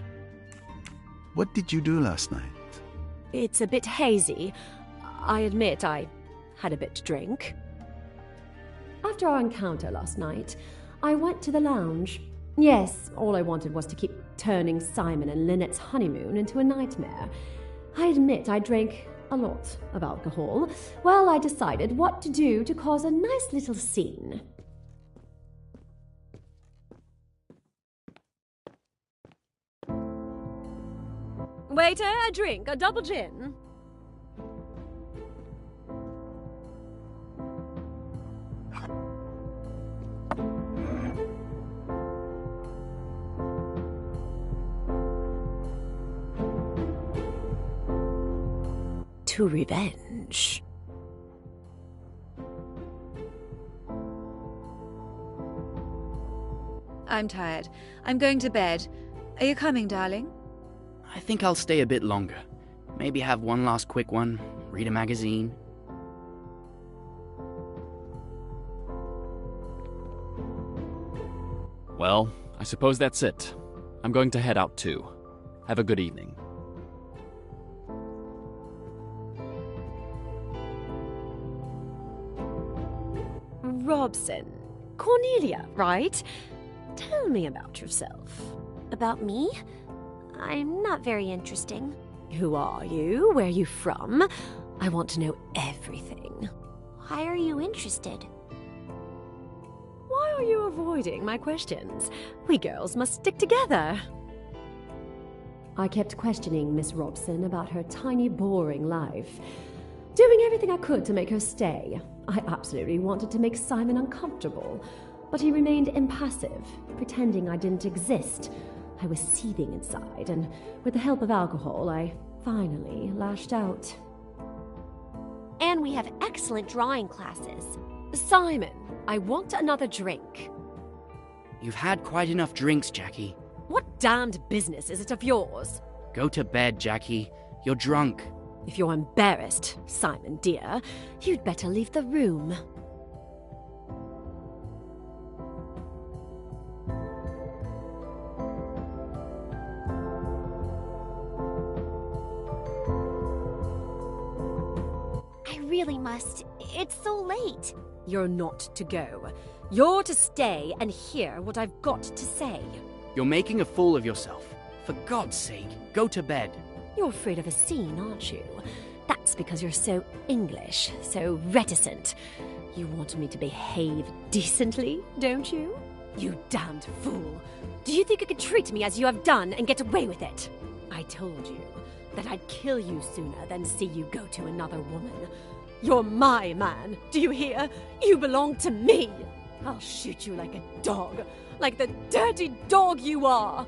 What did you do last night? It's a bit hazy. I admit I had a bit to drink. After our encounter last night, I went to the lounge. Yes, all I wanted was to keep turning Simon and Lynette's honeymoon into a nightmare. I admit I drank a lot of alcohol. Well, I decided what to do to cause a nice little scene. Waiter, a drink, a double gin. To revenge. I'm tired. I'm going to bed. Are you coming, darling? I think I'll stay a bit longer. Maybe have one last quick one, read a magazine. Well, I suppose that's it. I'm going to head out too. Have a good evening. Robson. Cornelia, right? Tell me about yourself. About me? I'm not very interesting. Who are you? Where are you from? I want to know everything. Why are you interested? Why are you avoiding my questions? We girls must stick together. I kept questioning Miss Robson about her tiny, boring life, doing everything I could to make her stay. I absolutely wanted to make Simon uncomfortable, but he remained impassive, pretending I didn't exist. I was seething inside, and with the help of alcohol, I finally lashed out. And we have excellent drawing classes. Simon, I want another drink. You've had quite enough drinks, Jackie. What damned business is it of yours? Go to bed, Jackie. You're drunk. If you're embarrassed, Simon dear, you'd better leave the room. I really must. It's so late. You're not to go. You're to stay and hear what I've got to say. You're making a fool of yourself. For God's sake, go to bed. You're afraid of a scene, aren't you? That's because you're so English, so reticent. You want me to behave decently, don't you? You damned fool. Do you think you could treat me as you have done and get away with it? I told you that I'd kill you sooner than see you go to another woman. You're my man, do you hear? You belong to me. I'll shoot you like a dog, like the dirty dog you are.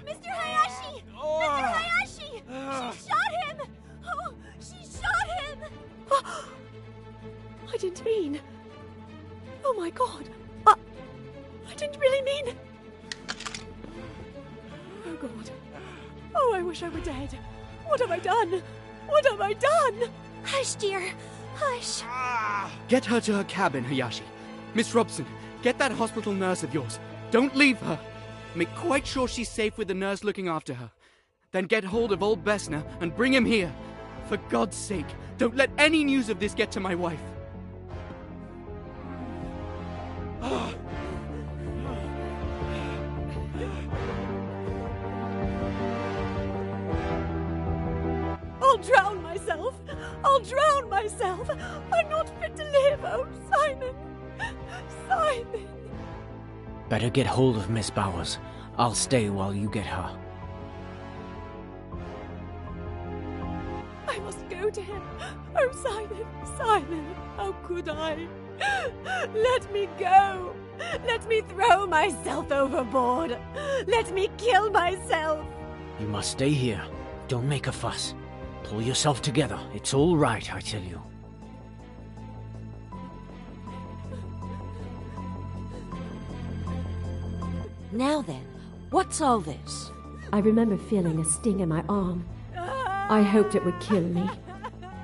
Mr. Hayashi! Mr. Hayashi! She shot him! Oh, she shot him! I didn't mean... Oh my God! I didn't really mean... Oh God. Oh, I wish I were dead. What have I done? What have I done? Hush, dear. Hush. Get her to her cabin, Hayashi. Miss Robson, get that hospital nurse of yours. Don't leave her. Make quite sure she's safe with the nurse looking after her. Then get hold of old Bessner and bring him here. For God's sake, don't let any news of this get to my wife. I'll drown myself! I'll drown myself! I'm not fit to live! Oh, Simon! Simon! Better get hold of Miss Bowers. I'll stay while you get her. I must go to him! Oh, Simon! Simon! How could I? Let me go! Let me throw myself overboard! Let me kill myself! You must stay here. Don't make a fuss. Pull yourself together. It's all right, I tell you. Now then, what's all this? I remember feeling a sting in my arm. I hoped it would kill me.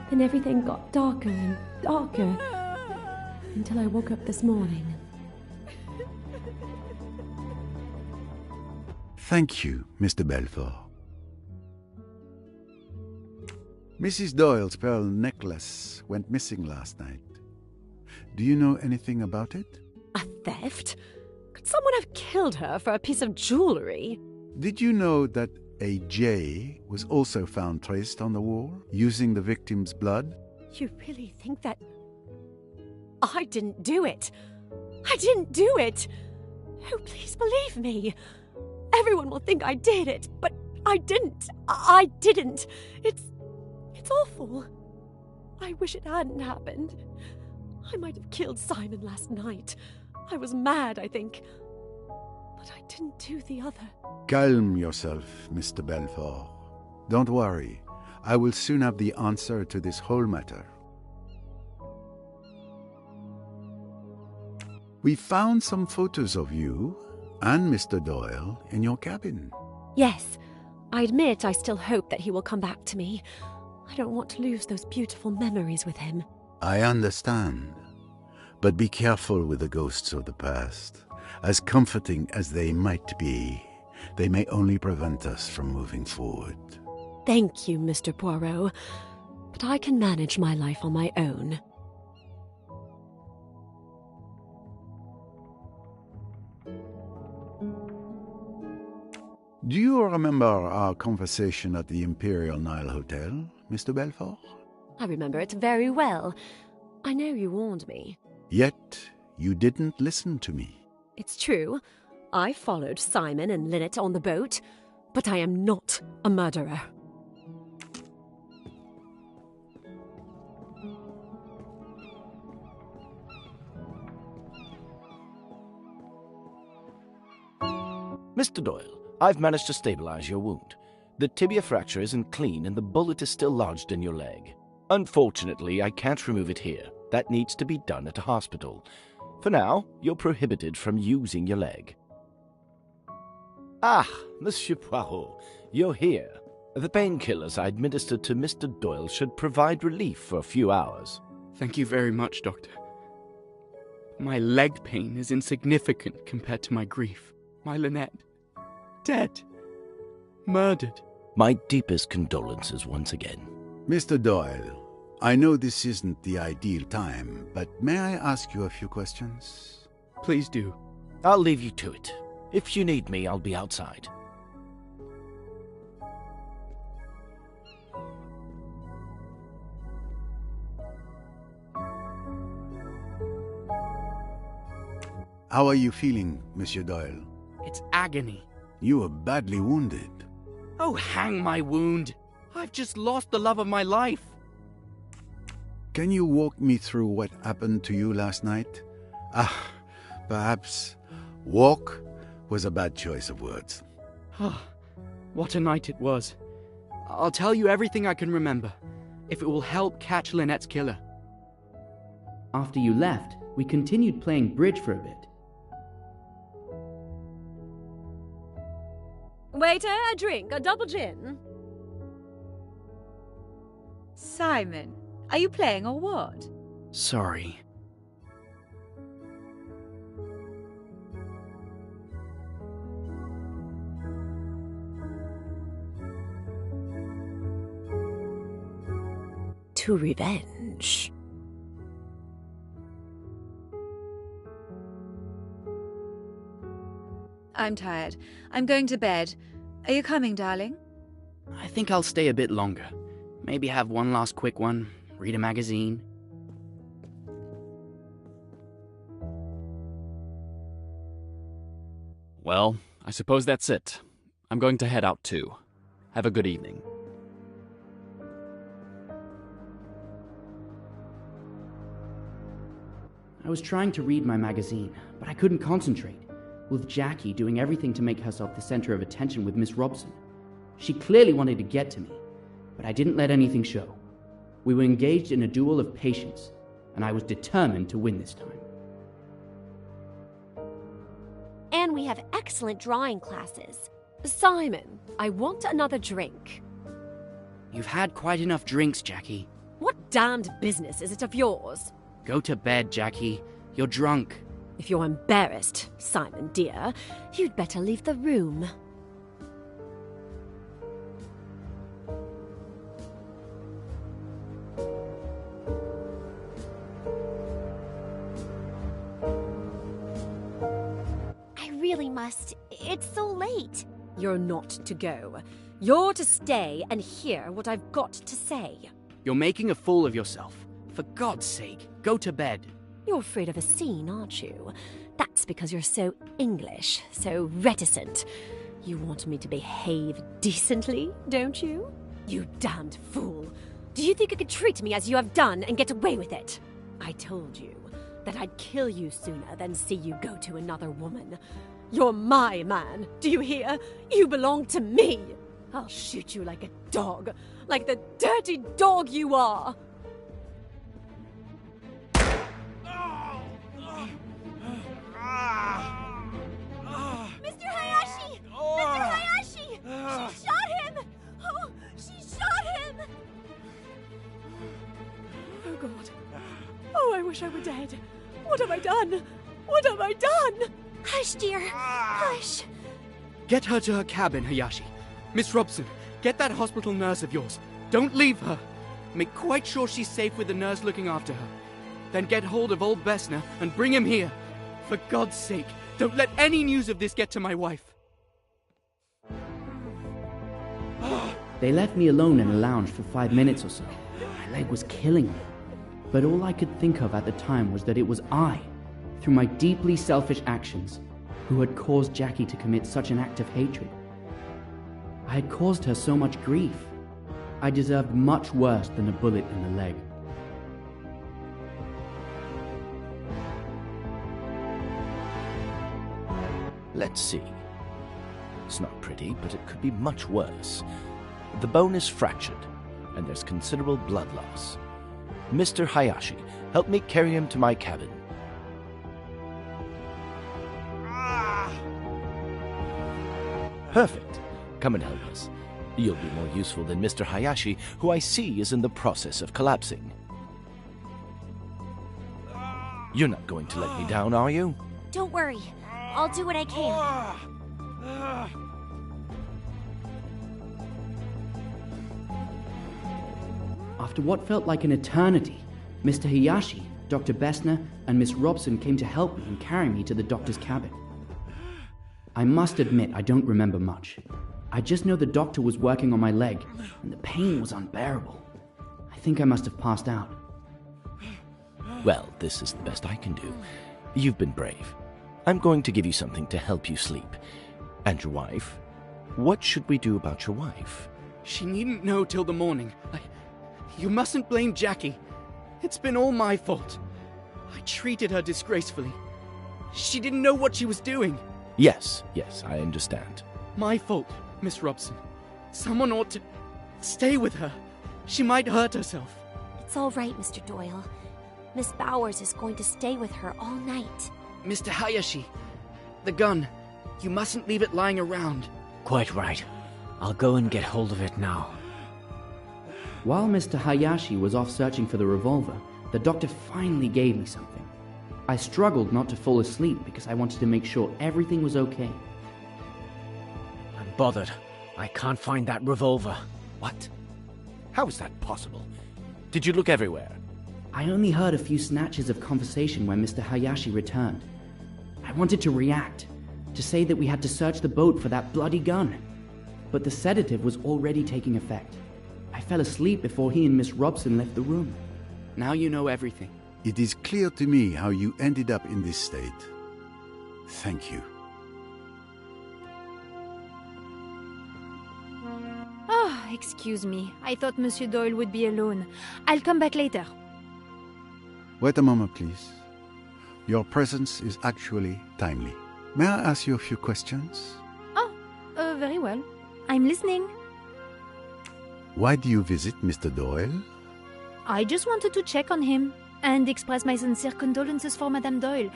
Then everything got darker and darker until I woke up this morning. Thank you, Mr. Belfort. Mrs. Doyle's pearl necklace went missing last night. Do you know anything about it? A theft? Could someone have killed her for a piece of jewelry? Did you know that a J was also found traced on the wall, using the victim's blood? You really think that... I didn't do it. I didn't do it. Oh, please believe me. Everyone will think I did it, but I didn't. I didn't. It's awful. I wish it hadn't happened. I might have killed Simon last night. I was mad, I think. But I didn't do the other. Calm yourself, Mr. Belfort. Don't worry. I will soon have the answer to this whole matter. We found some photos of you and Mr. Doyle in your cabin. Yes, I admit I still hope that he will come back to me. I don't want to lose those beautiful memories with him. I understand. But be careful with the ghosts of the past. As comforting as they might be, they may only prevent us from moving forward. Thank you, Mr. Poirot. But I can manage my life on my own. Do you remember our conversation at the Imperial Nile Hotel, Mr. Belfort? I remember it very well. I know you warned me. Yet you didn't listen to me. It's true. I followed Simon and Lynette on the boat, but I am not a murderer. Mr. Doyle, I've managed to stabilize your wound. The tibia fracture isn't clean and the bullet is still lodged in your leg. Unfortunately, I can't remove it here. That needs to be done at a hospital. For now, you're prohibited from using your leg. Ah, Monsieur Poirot, you're here. The painkillers I administered to Mr. Doyle should provide relief for a few hours. Thank you very much, Doctor. My leg pain is insignificant compared to my grief. My Lynette, dead. Murdered. My deepest condolences once again. Mr. Doyle, I know this isn't the ideal time, but may I ask you a few questions? Please do. I'll leave you to it. If you need me, I'll be outside. How are you feeling, Monsieur Doyle? It's agony. You were badly wounded. Oh, hang my wound. I've just lost the love of my life. Can you walk me through what happened to you last night? Perhaps walk was a bad choice of words. What a night it was. I'll tell you everything I can remember, if it will help catch Lynette's killer. After you left, we continued playing bridge for a bit. Waiter, a drink, a double gin. Simon, are you playing or what? Sorry. to revenge. I'm tired. I'm going to bed. Are you coming, darling? I think I'll stay a bit longer. Maybe have one last quick one, read a magazine. Well, I suppose that's it. I'm going to head out too. Have a good evening. I was trying to read my magazine, but I couldn't concentrate, with Jackie doing everything to make herself the center of attention with Miss Robson. She clearly wanted to get to me, but I didn't let anything show. We were engaged in a duel of patience, and I was determined to win this time. And we have excellent drawing classes. Simon, I want another drink. You've had quite enough drinks, Jackie. What damned business is it of yours? Go to bed, Jackie. You're drunk. If you're embarrassed, Simon dear, you'd better leave the room. I really must. It's so late. You're not to go. You're to stay and hear what I've got to say. You're making a fool of yourself. For God's sake, go to bed. You're afraid of a scene, aren't you? That's because you're so English, so reticent. You want me to behave decently, don't you? You damned fool. Do you think you could treat me as you have done and get away with it? I told you that I'd kill you sooner than see you go to another woman. You're my man, do you hear? You belong to me. I'll shoot you like a dog, like the dirty dog you are. Mr. Hayashi! Mr. Hayashi! She shot him! Oh, she shot him! Oh, God. Oh, I wish I were dead. What have I done? What have I done? Hush, dear. Hush. Get her to her cabin, Hayashi. Miss Robson, get that hospital nurse of yours. Don't leave her. Make quite sure she's safe with the nurse looking after her. Then get hold of old Bessner and bring him here. For God's sake, don't let any news of this get to my wife. They left me alone in a lounge for 5 minutes or so. My leg was killing me. But all I could think of at the time was that it was I, through my deeply selfish actions, who had caused Jackie to commit such an act of hatred. I had caused her so much grief. I deserved much worse than a bullet in the leg. Let's see. It's not pretty, but it could be much worse. The bone is fractured, and there's considerable blood loss. Mr. Hayashi, help me carry him to my cabin. Perfect. Come and help us. You'll be more useful than Mr. Hayashi, who I see is in the process of collapsing. You're not going to let me down, are you? Don't worry. I'll do what I can. After what felt like an eternity, Mr. Hayashi, Dr. Bessner, and Miss Robson came to help me and carry me to the doctor's cabin. I must admit I don't remember much. I just know the doctor was working on my leg, and the pain was unbearable. I think I must have passed out. Well, this is the best I can do. You've been brave. I'm going to give you something to help you sleep. And your wife? What should we do about your wife? She needn't know till the morning. You mustn't blame Jackie. It's been all my fault. I treated her disgracefully. She didn't know what she was doing. Yes, I understand. My fault, Miss Robson. Someone ought to stay with her. She might hurt herself. It's all right, Mr. Doyle. Miss Bowers is going to stay with her all night. Mr. Hayashi, the gun. You mustn't leave it lying around. Quite right. I'll go and get hold of it now. While Mr. Hayashi was off searching for the revolver, the doctor finally gave me something. I struggled not to fall asleep because I wanted to make sure everything was okay. I'm bothered. I can't find that revolver. What? How is that possible? Did you look everywhere? I only heard a few snatches of conversation when Mr. Hayashi returned. I wanted to react, to say that we had to search the boat for that bloody gun. But the sedative was already taking effect. I fell asleep before he and Miss Robson left the room. Now you know everything. It is clear to me how you ended up in this state. Thank you. Oh, excuse me. I thought Monsieur Doyle would be alone. I'll come back later. Wait a moment, please. Your presence is actually timely. May I ask you a few questions? Oh, very well. I'm listening. Why do you visit Mr. Doyle? I just wanted to check on him and express my sincere condolences for Madame Doyle.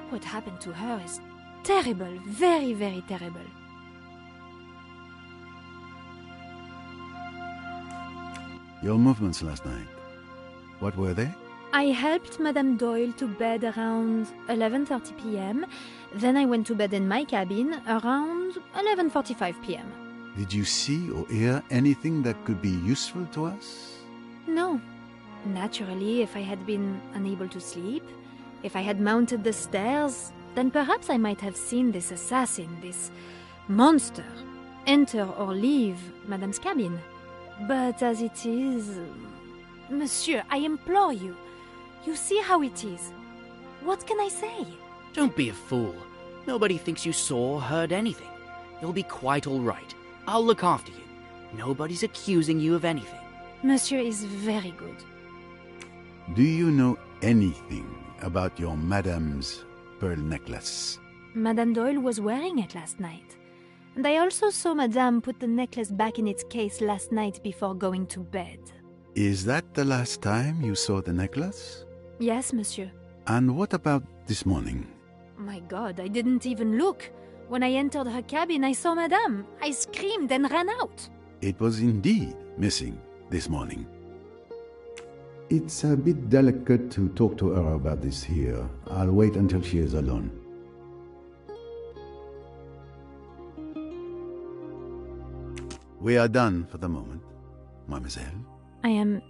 What happened to her is terrible, very, very terrible. Your movements last night, what were they? I helped Madame Doyle to bed around 11:30 p.m. Then I went to bed in my cabin around 11:45 p.m. Did you see or hear anything that could be useful to us? No. Naturally, if I had been unable to sleep, if I had mounted the stairs, then perhaps I might have seen this assassin, this monster, enter or leave Madame's cabin. But as it is... Monsieur, I implore you. You see how it is. What can I say? Don't be a fool. Nobody thinks you saw or heard anything. You'll be quite all right. I'll look after you. Nobody's accusing you of anything. Monsieur is very good. Do you know anything about your Madame's pearl necklace? Madame Doyle was wearing it last night. And I also saw Madame put the necklace back in its case last night before going to bed. Is that the last time you saw the necklace? Yes, monsieur. And what about this morning? My God, I didn't even look. When I entered her cabin, I saw Madame. I screamed and ran out. It was indeed missing this morning. It's a bit delicate to talk to her about this here. I'll wait until she is alone. We are done for the moment, mademoiselle. I am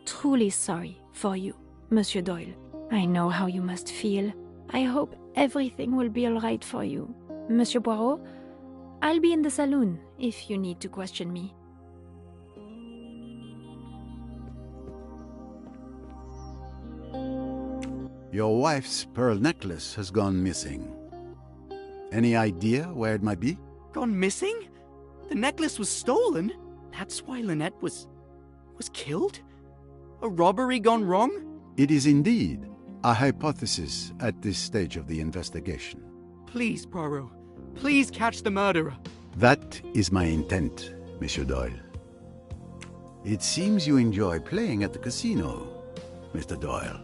truly sorry for you, Monsieur Doyle. I know how you must feel. I hope everything will be all right for you. Monsieur Poirot, I'll be in the saloon if you need to question me. Your wife's pearl necklace has gone missing. Any idea where it might be? Gone missing? The necklace was stolen? That's why Lynette was killed? A robbery gone wrong? It is indeed a hypothesis at this stage of the investigation. Please, Poirot. Please catch the murderer. That is my intent, Monsieur Doyle. It seems you enjoy playing at the casino, Mr. Doyle.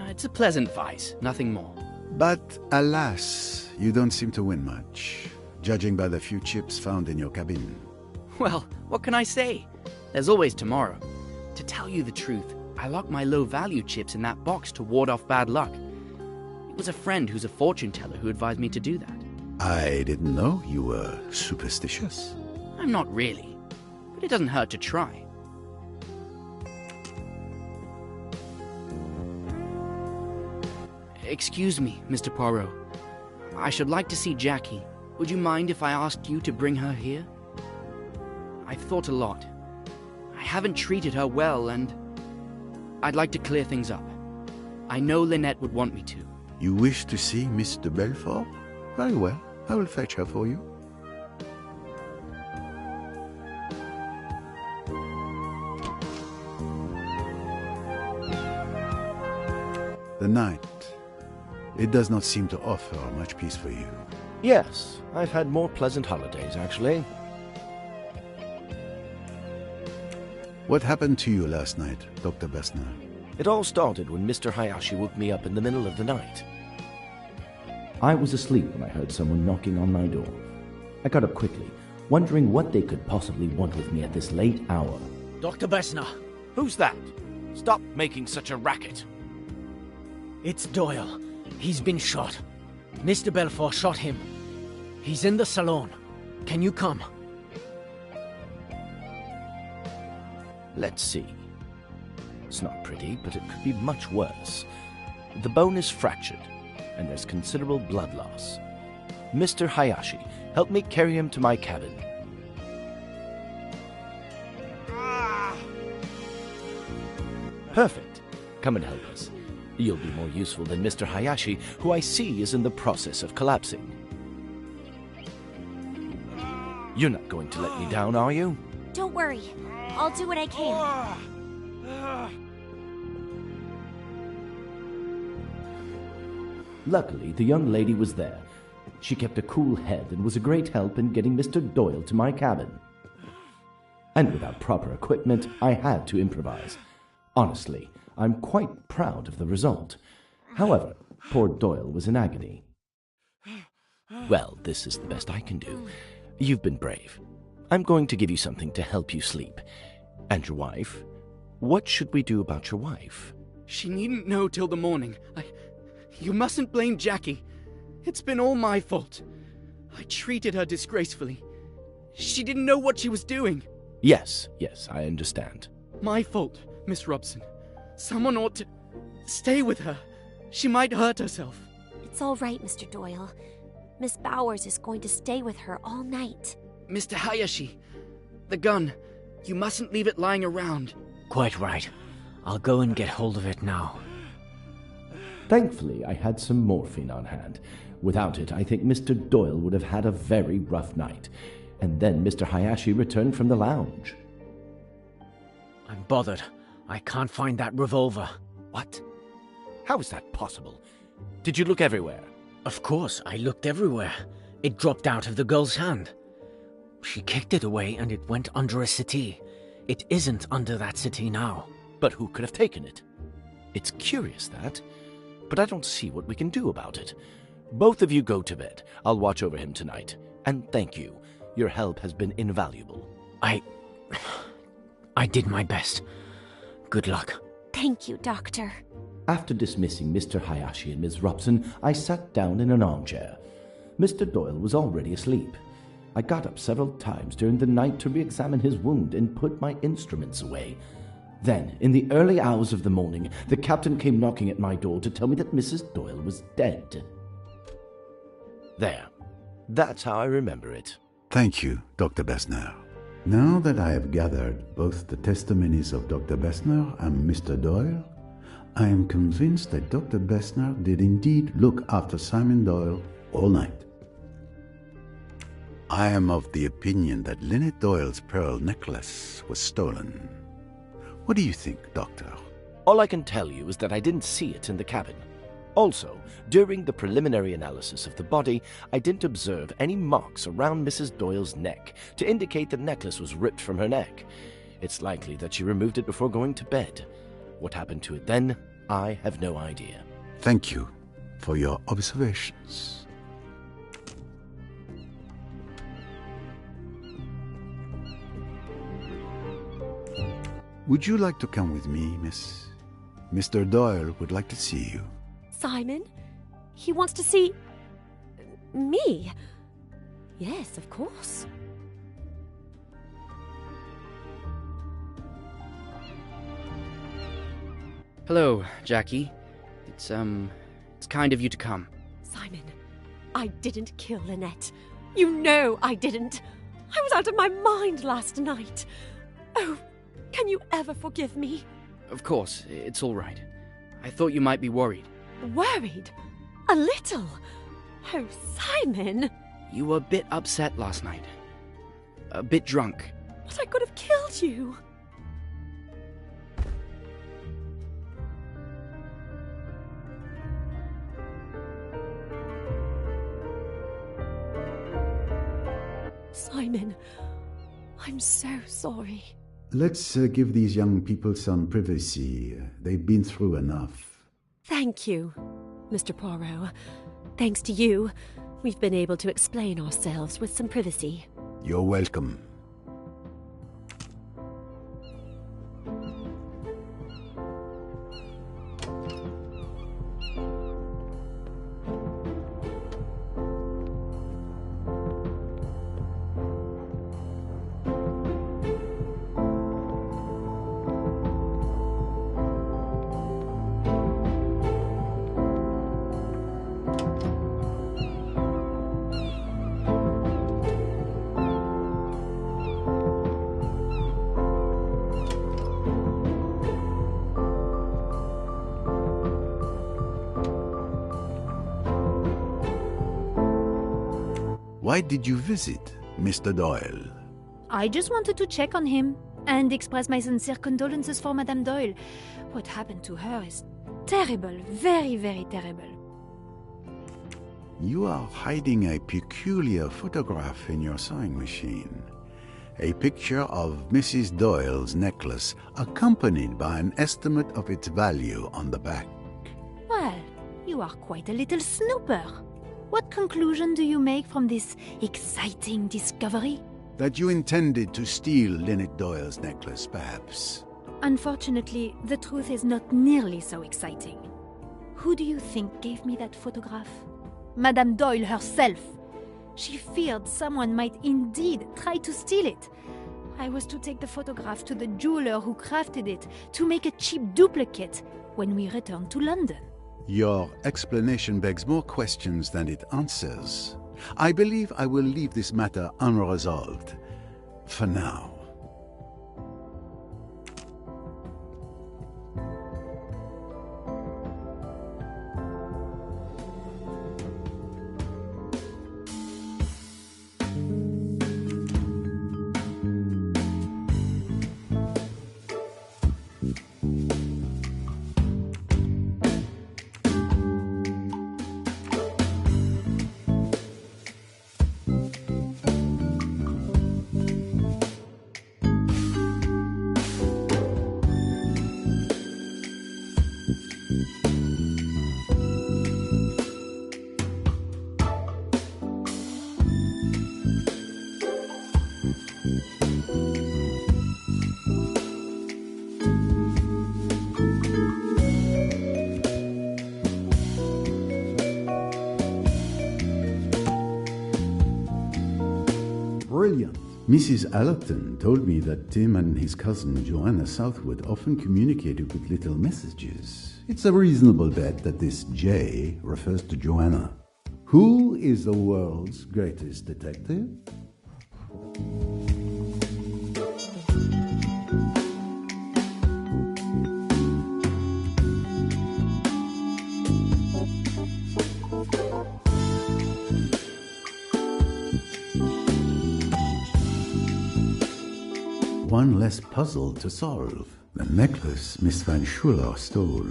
It's a pleasant vice, nothing more. But alas, you don't seem to win much, judging by the few chips found in your cabin. Well, what can I say? There's always tomorrow. To tell you the truth, I locked my low-value chips in that box to ward off bad luck. It was a friend who's a fortune teller who advised me to do that. I didn't know you were superstitious. I'm not really, but it doesn't hurt to try. Excuse me, Mr. Poirot. I should like to see Jackie. Would you mind if I asked you to bring her here? I've thought a lot. I haven't treated her well, and I'd like to clear things up. I know Lynette would want me to. You wish to see Miss de Belfort? Very well. I will fetch her for you. The night. It does not seem to offer much peace for you. Yes, I've had more pleasant holidays, actually. What happened to you last night, Dr. Bessner? It all started when Mr. Hayashi woke me up in the middle of the night. I was asleep when I heard someone knocking on my door. I got up quickly, wondering what they could possibly want with me at this late hour. Dr. Bessner. Who's that? Stop making such a racket. It's Doyle. He's been shot. Mr. Belfort shot him. He's in the salon. Can you come? Let's see. It's not pretty, but it could be much worse. The bone is fractured, and there's considerable blood loss. Mr. Hayashi, help me carry him to my cabin. Perfect. Come and help us. You'll be more useful than Mr. Hayashi, who I see is in the process of collapsing. You're not going to let me down, are you? Don't worry. I'll do what I can. Luckily, the young lady was there. She kept a cool head and was a great help in getting Mr. Doyle to my cabin. And without proper equipment, I had to improvise. Honestly, I'm quite proud of the result. However, poor Doyle was in agony. Well, this is the best I can do. You've been brave. I'm going to give you something to help you sleep. And your wife? What should we do about your wife? She needn't know till the morning. You mustn't blame Jackie. It's been all my fault. I treated her disgracefully. She didn't know what she was doing. Yes, I understand. My fault, Miss Robson. Someone ought to stay with her. She might hurt herself. It's all right, Mr. Doyle. Miss Bowers is going to stay with her all night. Mr. Hayashi, the gun. You mustn't leave it lying around. Quite right. I'll go and get hold of it now. Thankfully, I had some morphine on hand. Without it, I think Mr. Doyle would have had a very rough night. And then Mr. Hayashi returned from the lounge. I'm bothered. I can't find that revolver. What? How is that possible? Did you look everywhere? Of course, I looked everywhere. It dropped out of the girl's hand. She kicked it away and it went under a settee. It isn't under that settee now. But who could have taken it? It's curious, that. But I don't see what we can do about it. Both of you go to bed. I'll watch over him tonight. And thank you. Your help has been invaluable. I did my best. Good luck. Thank you, Doctor. After dismissing Mr. Hayashi and Miss Robson, I sat down in an armchair. Mr. Doyle was already asleep. I got up several times during the night to re-examine his wound and put my instruments away. Then, in the early hours of the morning, the captain came knocking at my door to tell me that Mrs. Doyle was dead. There. That's how I remember it. Thank you, Dr. Bessner. Now that I have gathered both the testimonies of Dr. Bessner and Mr. Doyle, I am convinced that Dr. Bessner did indeed look after Simon Doyle all night. I am of the opinion that Lynette Doyle's pearl necklace was stolen. What do you think, Doctor? All I can tell you is that I didn't see it in the cabin. Also, during the preliminary analysis of the body, I didn't observe any marks around Mrs. Doyle's neck to indicate the necklace was ripped from her neck. It's likely that she removed it before going to bed. What happened to it then, I have no idea. Thank you for your observations. Would you like to come with me, miss? Mr. Doyle would like to see you. Simon? He wants to see... me? Yes, of course. Hello, Jackie. It's kind of you to come. Simon, I didn't kill Lynette. You know I didn't. I was out of my mind last night. Oh, can you ever forgive me? Of course, it's all right. I thought you might be worried. Worried? A little? Oh, Simon! You were a bit upset last night. A bit drunk. But I could have killed you. Simon, I'm so sorry. Let's give these young people some privacy. They've been through enough. Thank you, Mr. Poirot. Thanks to you, we've been able to explain ourselves with some privacy. You're welcome. Why did you visit Mr. Doyle? I just wanted to check on him and express my sincere condolences for Madame Doyle. What happened to her is terrible, very, very terrible. You are hiding a peculiar photograph in your sewing machine. A picture of Mrs. Doyle's necklace, accompanied by an estimate of its value on the back. Well, you are quite a little snooper. What conclusion do you make from this exciting discovery? That you intended to steal Lynette Doyle's necklace, perhaps. Unfortunately, the truth is not nearly so exciting. Who do you think gave me that photograph? Madame Doyle herself. She feared someone might indeed try to steal it. I was to take the photograph to the jeweler who crafted it to make a cheap duplicate when we returned to London. Your explanation begs more questions than it answers. I believe I will leave this matter unresolved. For now. Brilliant. Mrs. Allerton told me that Tim and his cousin Joanna Southwood often communicated with little messages. It's a reasonable bet that this J refers to Joanna. Who is the world's greatest detective? One less puzzle to solve. The necklace Miss Van Schuler stole,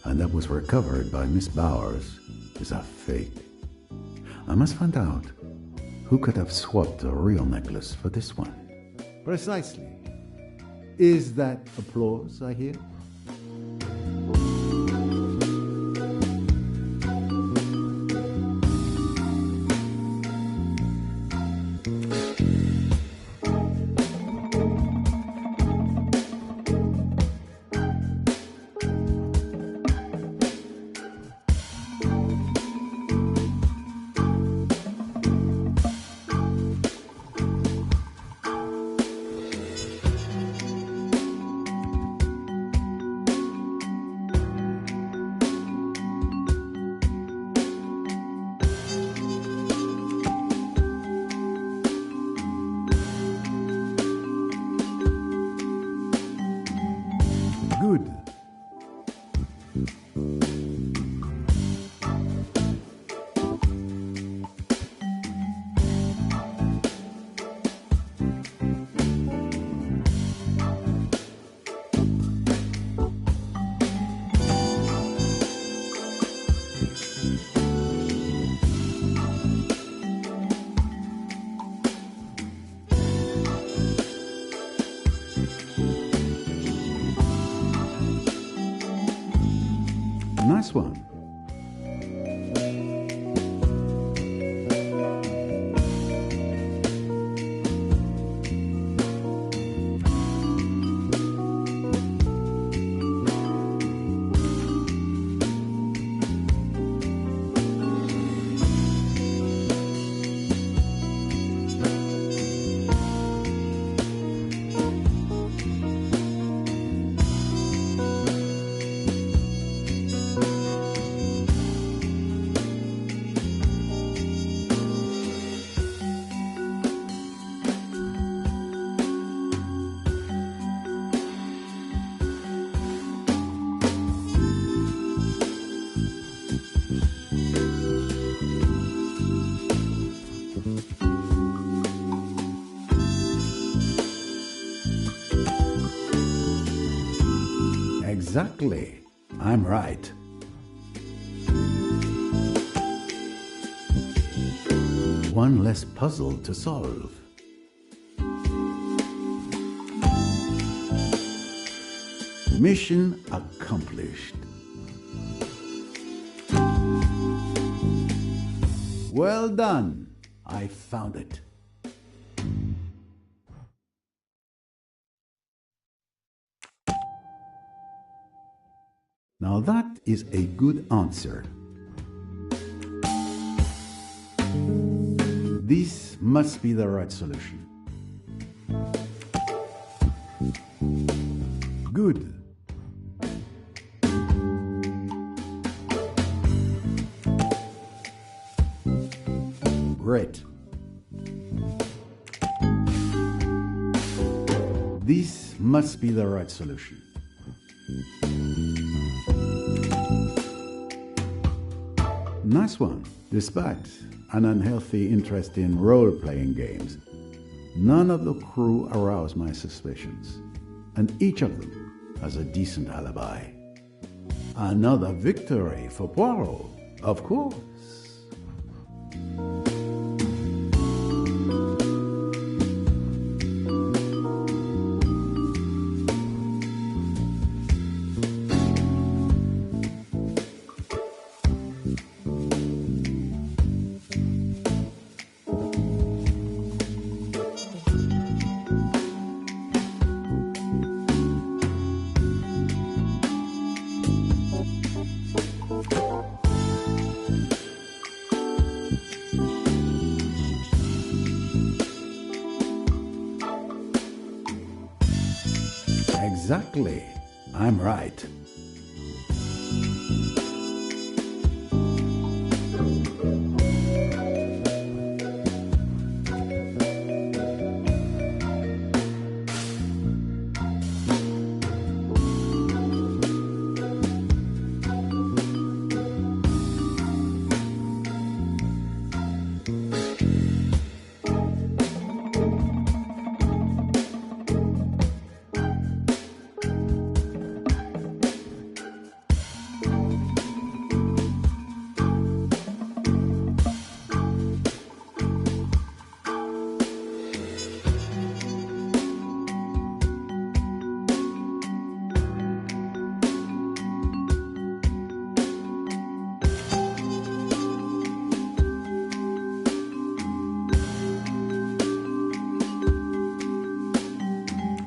and that was recovered by Miss Bowers, is a fake. I must find out who could have swapped a real necklace for this one. Precisely. Is that applause I hear? Good. Nice one. Exactly. I'm right. One less puzzle to solve. Mission accomplished. Well done. I found it. Now that is a good answer. This must be the right solution. Good. Great. This must be the right solution. Nice one. Despite an unhealthy interest in role-playing games, none of the crew aroused my suspicions, and each of them has a decent alibi. Another victory for Poirot, of course. Exactly. I'm right.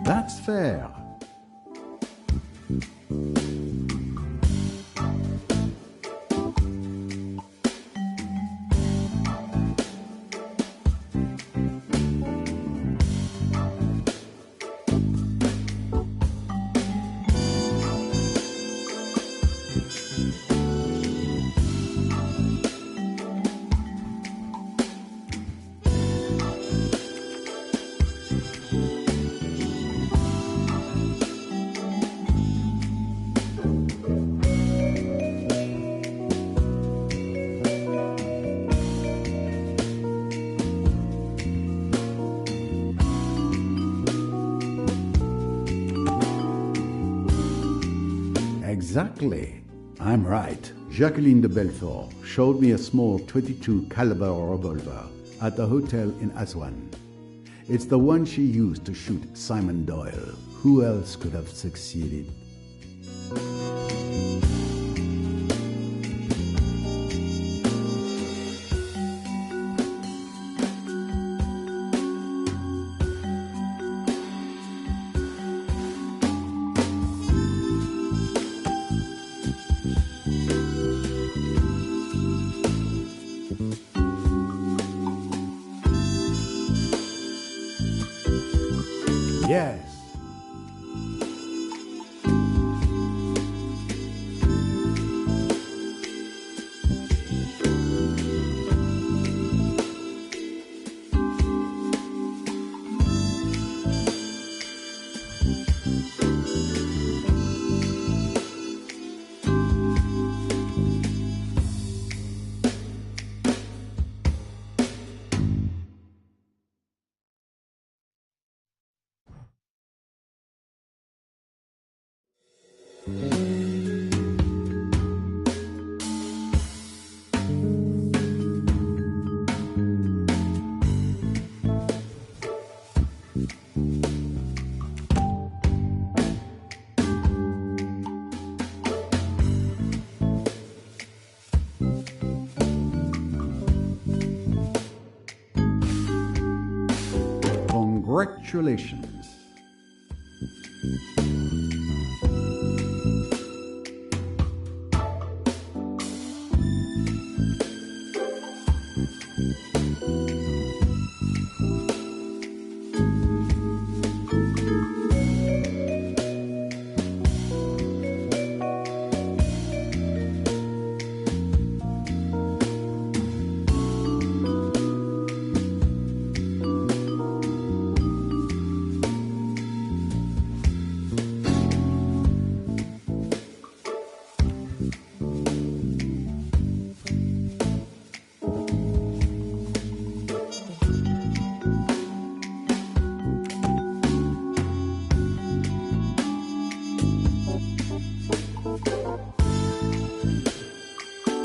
That's fair. Exactly. I'm right. Jacqueline de Belfort showed me a small .22 caliber revolver at the hotel in Aswan. It's the one she used to shoot Simon Doyle. Who else could have succeeded? Yes. Congratulations.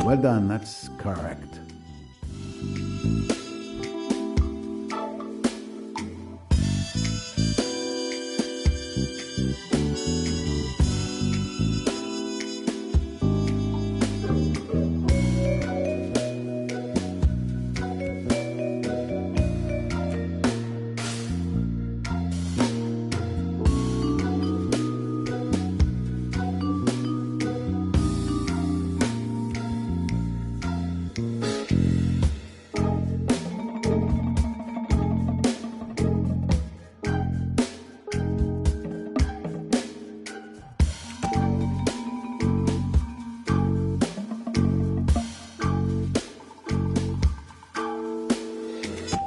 Well done, that's correct.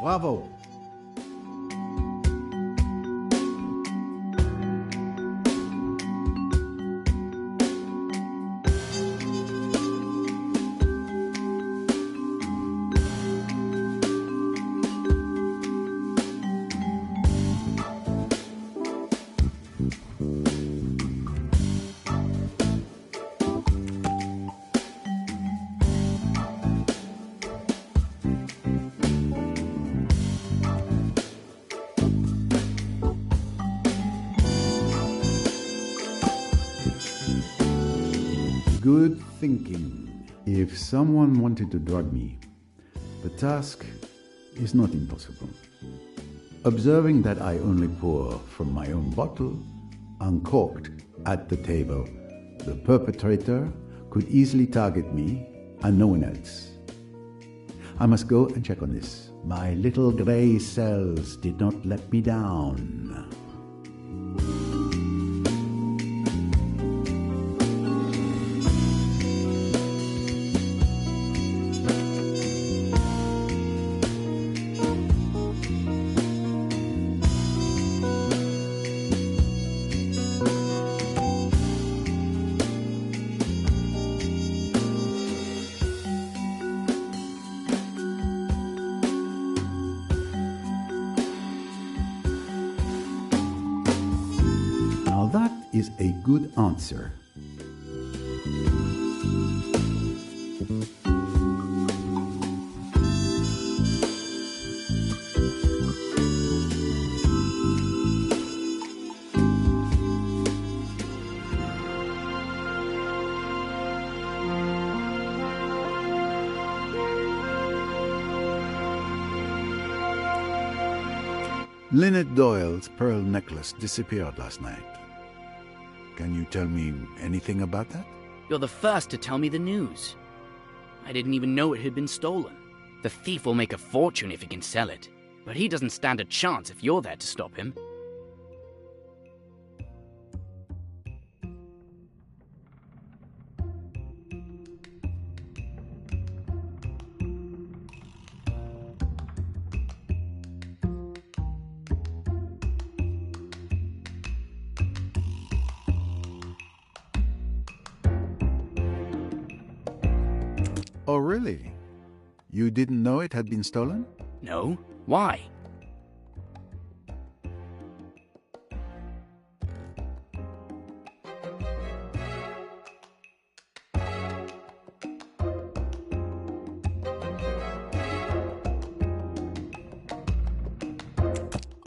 Bravo. Good thinking. If someone wanted to drug me, the task is not impossible. Observing that I only pour from my own bottle, uncorked at the table, the perpetrator could easily target me and no one else. I must go and check on this. My little grey cells did not let me down. That is a good answer. Lynette Doyle's pearl necklace disappeared last night. Can you tell me anything about that? You're the first to tell me the news. I didn't even know it had been stolen. The thief will make a fortune if he can sell it, but he doesn't stand a chance if you're there to stop him. Oh, really? You didn't know it had been stolen? No. Why?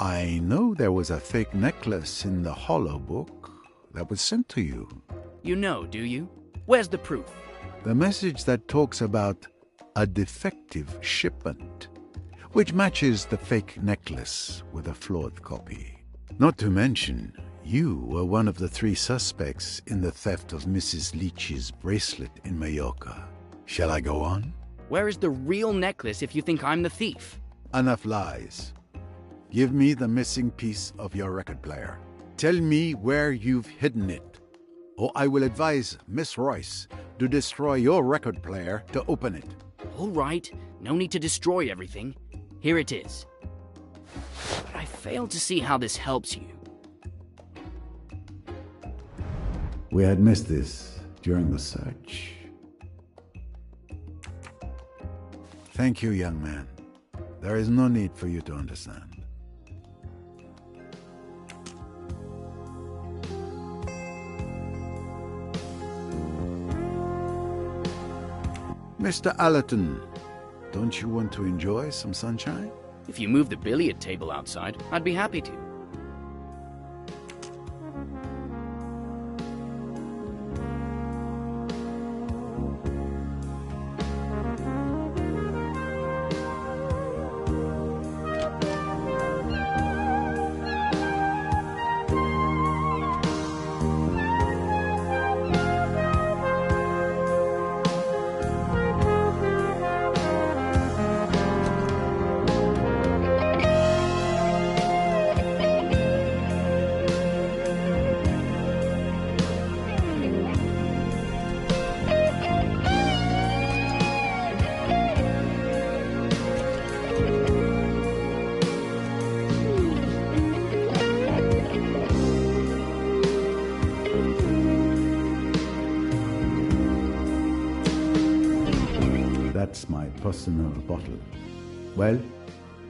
I know there was a fake necklace in the hollow book that was sent to you. You know, do you? Where's the proof? The message that talks about a defective shipment, which matches the fake necklace with a flawed copy. Not to mention, you were one of the 3 suspects in the theft of Mrs. Leach's bracelet in Mallorca. Shall I go on? Where is the real necklace if you think I'm the thief? Enough lies. Give me the missing piece of your record player. Tell me where you've hidden it, or I will advise Miss Royce to destroy your record player to open it. All right, no need to destroy everything. Here it is. But I fail to see how this helps you. We had missed this during the search. Thank you, young man. There is no need for you to understand. Mr. Allerton, don't you want to enjoy some sunshine? If you move the billiard table outside, I'd be happy to. That's my personal bottle. Well,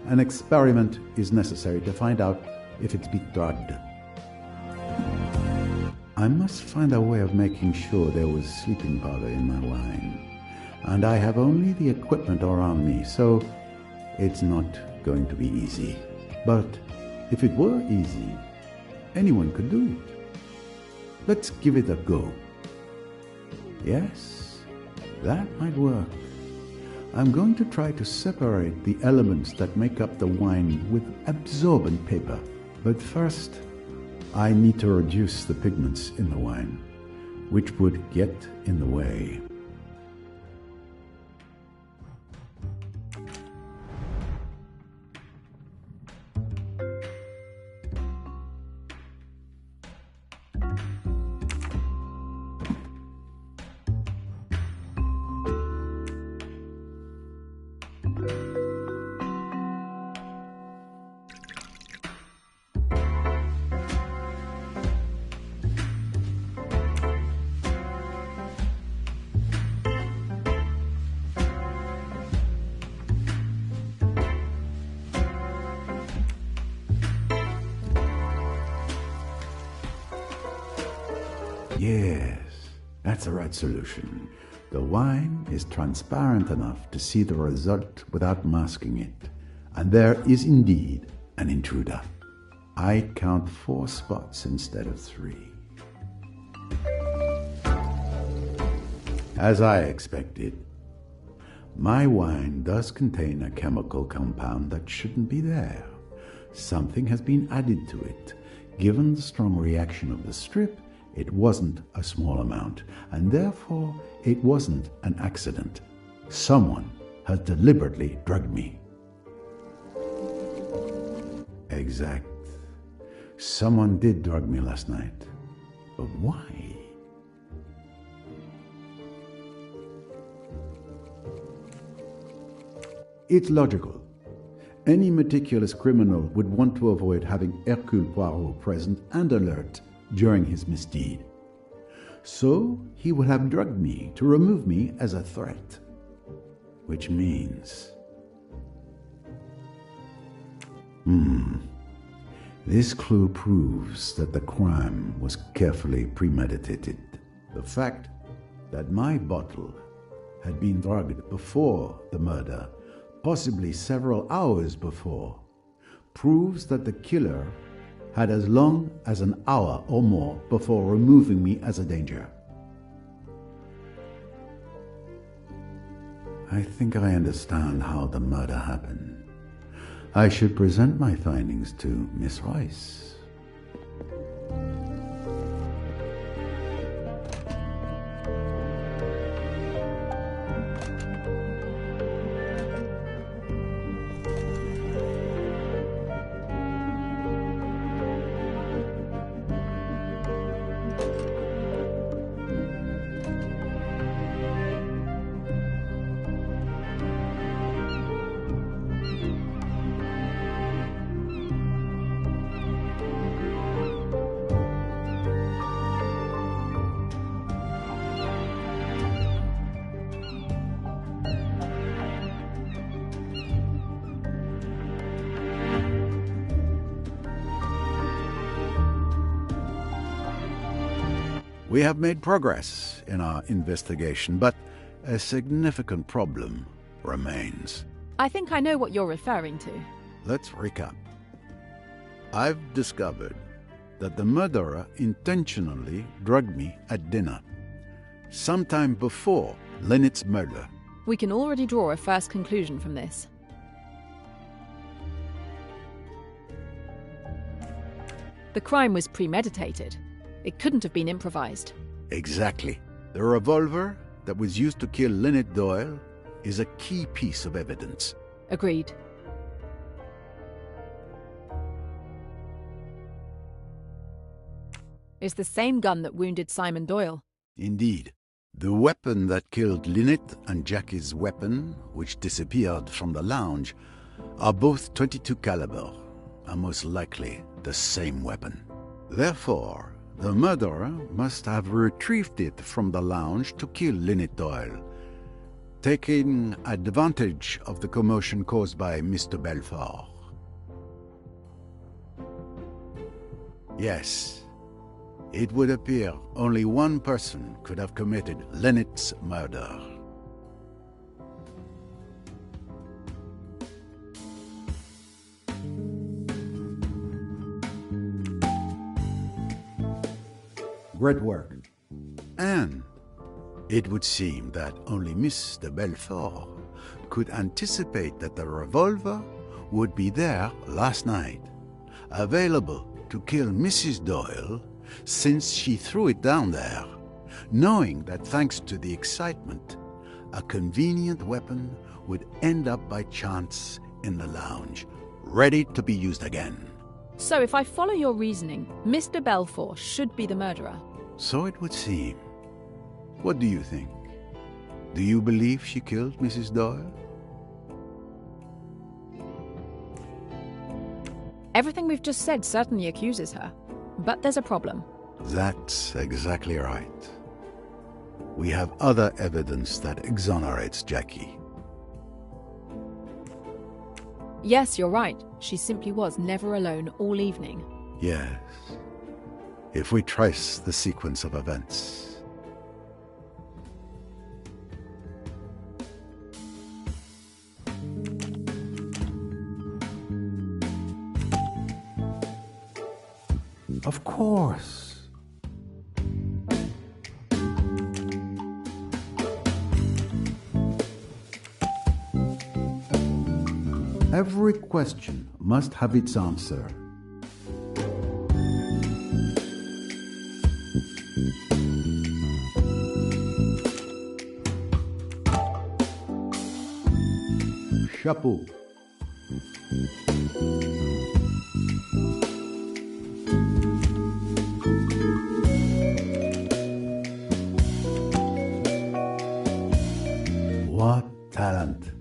an experiment is necessary to find out if it's been drugged. I must find a way of making sure there was sleeping powder in my wine. And I have only the equipment around me, so it's not going to be easy. But if it were easy, anyone could do it. Let's give it a go. Yes, that might work. I'm going to try to separate the elements that make up the wine with absorbent paper. But first, I need to reduce the pigments in the wine, which would get in the way. Yes, that's the right solution. The wine is transparent enough to see the result without masking it. And there is indeed an intruder. I count 4 spots instead of 3. As I expected, my wine does contain a chemical compound that shouldn't be there. Something has been added to it. Given the strong reaction of the strip, it wasn't a small amount, and therefore it wasn't an accident. Someone has deliberately drugged me. Exact. Someone did drug me last night. But why? It's logical. Any meticulous criminal would want to avoid having Hercule Poirot present and alert during his misdeed. So he would have drugged me to remove me as a threat. Which means... This clue proves that the crime was carefully premeditated. The fact that my bottle had been drugged before the murder, possibly several hours before, proves that the killer had as long as an hour or more before removing me as a danger. I think I understand how the murder happened. I should present my findings to Miss Royce. We have made progress in our investigation, but a significant problem remains. I think I know what you're referring to. Let's recap. I've discovered that the murderer intentionally drugged me at dinner, sometime before Lynette's murder. We can already draw a first conclusion from this. The crime was premeditated. It couldn't have been improvised. Exactly. The revolver that was used to kill Lynette Doyle is a key piece of evidence. Agreed. It's the same gun that wounded Simon Doyle. Indeed. The weapon that killed Lynette and Jackie's weapon, which disappeared from the lounge, are both .22 caliber, and most likely the same weapon. Therefore, the murderer must have retrieved it from the lounge to kill Lynette Doyle, taking advantage of the commotion caused by Mr. Belfort. Yes, it would appear only one person could have committed Lynette's murder. Great work. And it would seem that only Mr. Belfort could anticipate that the revolver would be there last night, available to kill Mrs. Doyle since she threw it down there, knowing that thanks to the excitement, a convenient weapon would end up by chance in the lounge, ready to be used again. So if I follow your reasoning, Mr. Belfort should be the murderer. So it would seem. What do you think? Do you believe she killed Mrs. Doyle? Everything we've just said certainly accuses her. But there's a problem. That's exactly right. We have other evidence that exonerates Jackie. Yes, you're right. She simply was never alone all evening. Yes. If we trace the sequence of events. Of course. Every question must have its answer. Chapeau. What talent.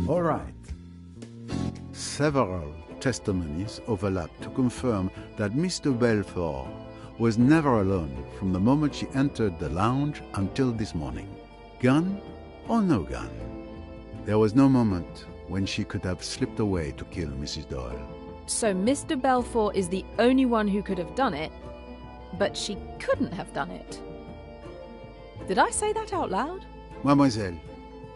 All right. Several testimonies overlap to confirm that Mr. Belfort was never alone from the moment she entered the lounge until this morning. Gun or no gun? There was no moment when she could have slipped away to kill Mrs. Doyle. So Mr. Belfort is the only one who could have done it, but she couldn't have done it. Did I say that out loud? Mademoiselle,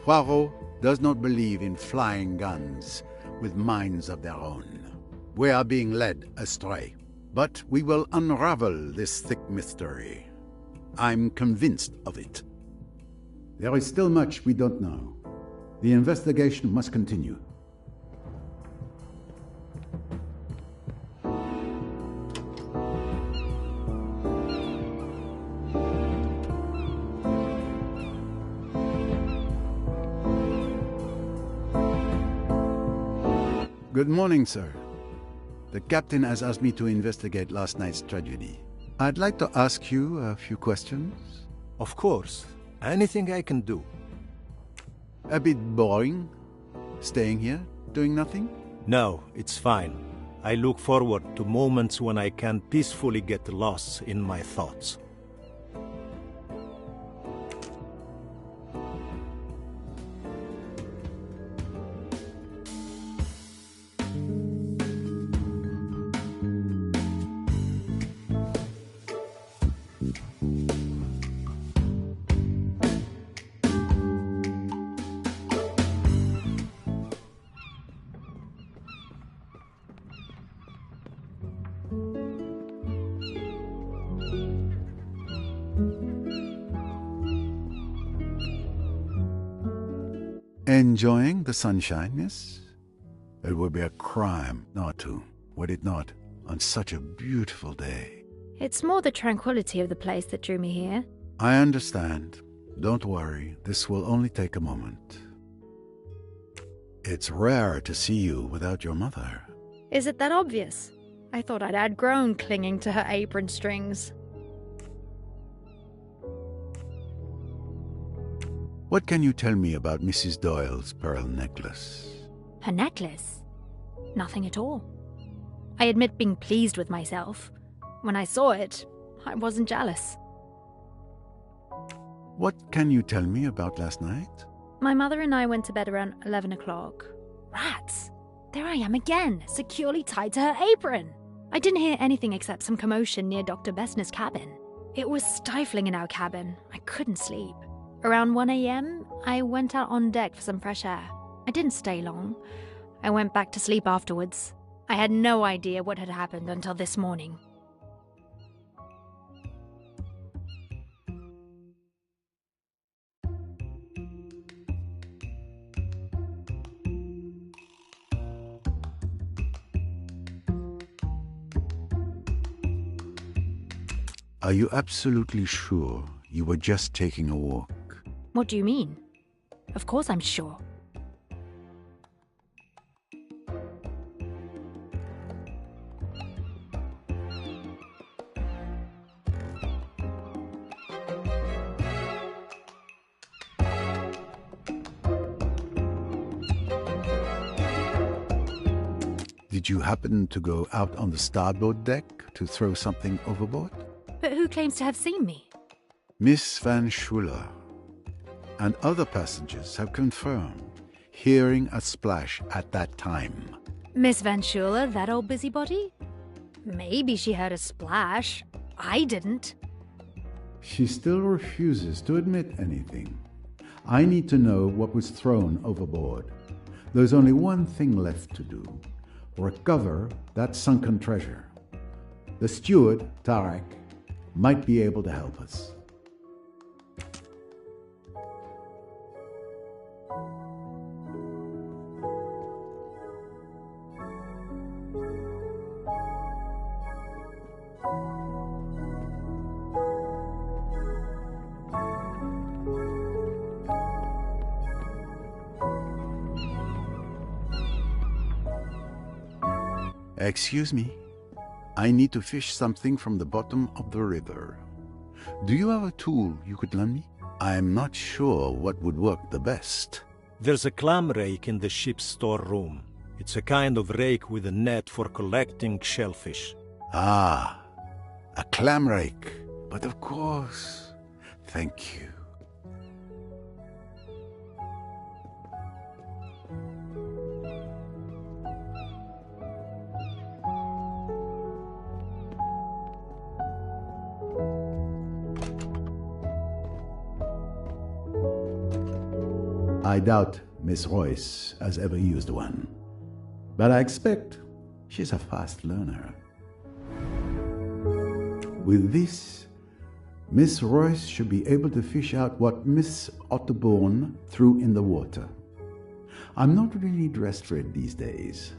Poirot does not believe in flying guns with minds of their own. We are being led astray. But we will unravel this thick mystery. I'm convinced of it. There is still much we don't know. The investigation must continue. Good morning, sir. The captain has asked me to investigate last night's tragedy. I'd like to ask you a few questions. Of course. Anything I can do. A bit boring? Staying here, doing nothing? No, it's fine. I look forward to moments when I can peacefully get lost in my thoughts. Enjoying the sunshine, miss? It would be a crime not to, would it not, on such a beautiful day? It's more the tranquility of the place that drew me here. I understand. Don't worry, this will only take a moment. It's rare to see you without your mother. Is it that obvious? I thought I'd outgrown clinging to her apron strings. What can you tell me about Mrs. Doyle's pearl necklace? Her necklace? Nothing at all. I admit being pleased with myself. When I saw it, I wasn't jealous. What can you tell me about last night? My mother and I went to bed around 11 o'clock. Rats! There I am again, securely tied to her apron. I didn't hear anything except some commotion near Dr. Bessner's cabin. It was stifling in our cabin. I couldn't sleep. Around 1 a.m., I went out on deck for some fresh air. I didn't stay long. I went back to sleep afterwards. I had no idea what had happened until this morning. Are you absolutely sure you were just taking a walk? What do you mean? Of course I'm sure. Did you happen to go out on the starboard deck to throw something overboard? But who claims to have seen me? Miss Van Schuler and other passengers have confirmed hearing a splash at that time. Miss Van Schuler, that old busybody? Maybe she heard a splash. I didn't. She still refuses to admit anything. I need to know what was thrown overboard. There's only one thing left to do. Recover that sunken treasure. The steward, Tarek, might be able to help us. Excuse me. I need to fish something from the bottom of the river. Do you have a tool you could lend me? I'm not sure what would work the best. There's a clam rake in the ship's storeroom. It's a kind of rake with a net for collecting shellfish. Ah, a clam rake. But of course. Thank you. I doubt Miss Royce has ever used one, but I expect she's a fast learner. With this, Miss Royce should be able to fish out what Miss Otterbourne threw in the water. I'm not really dressed for it these days.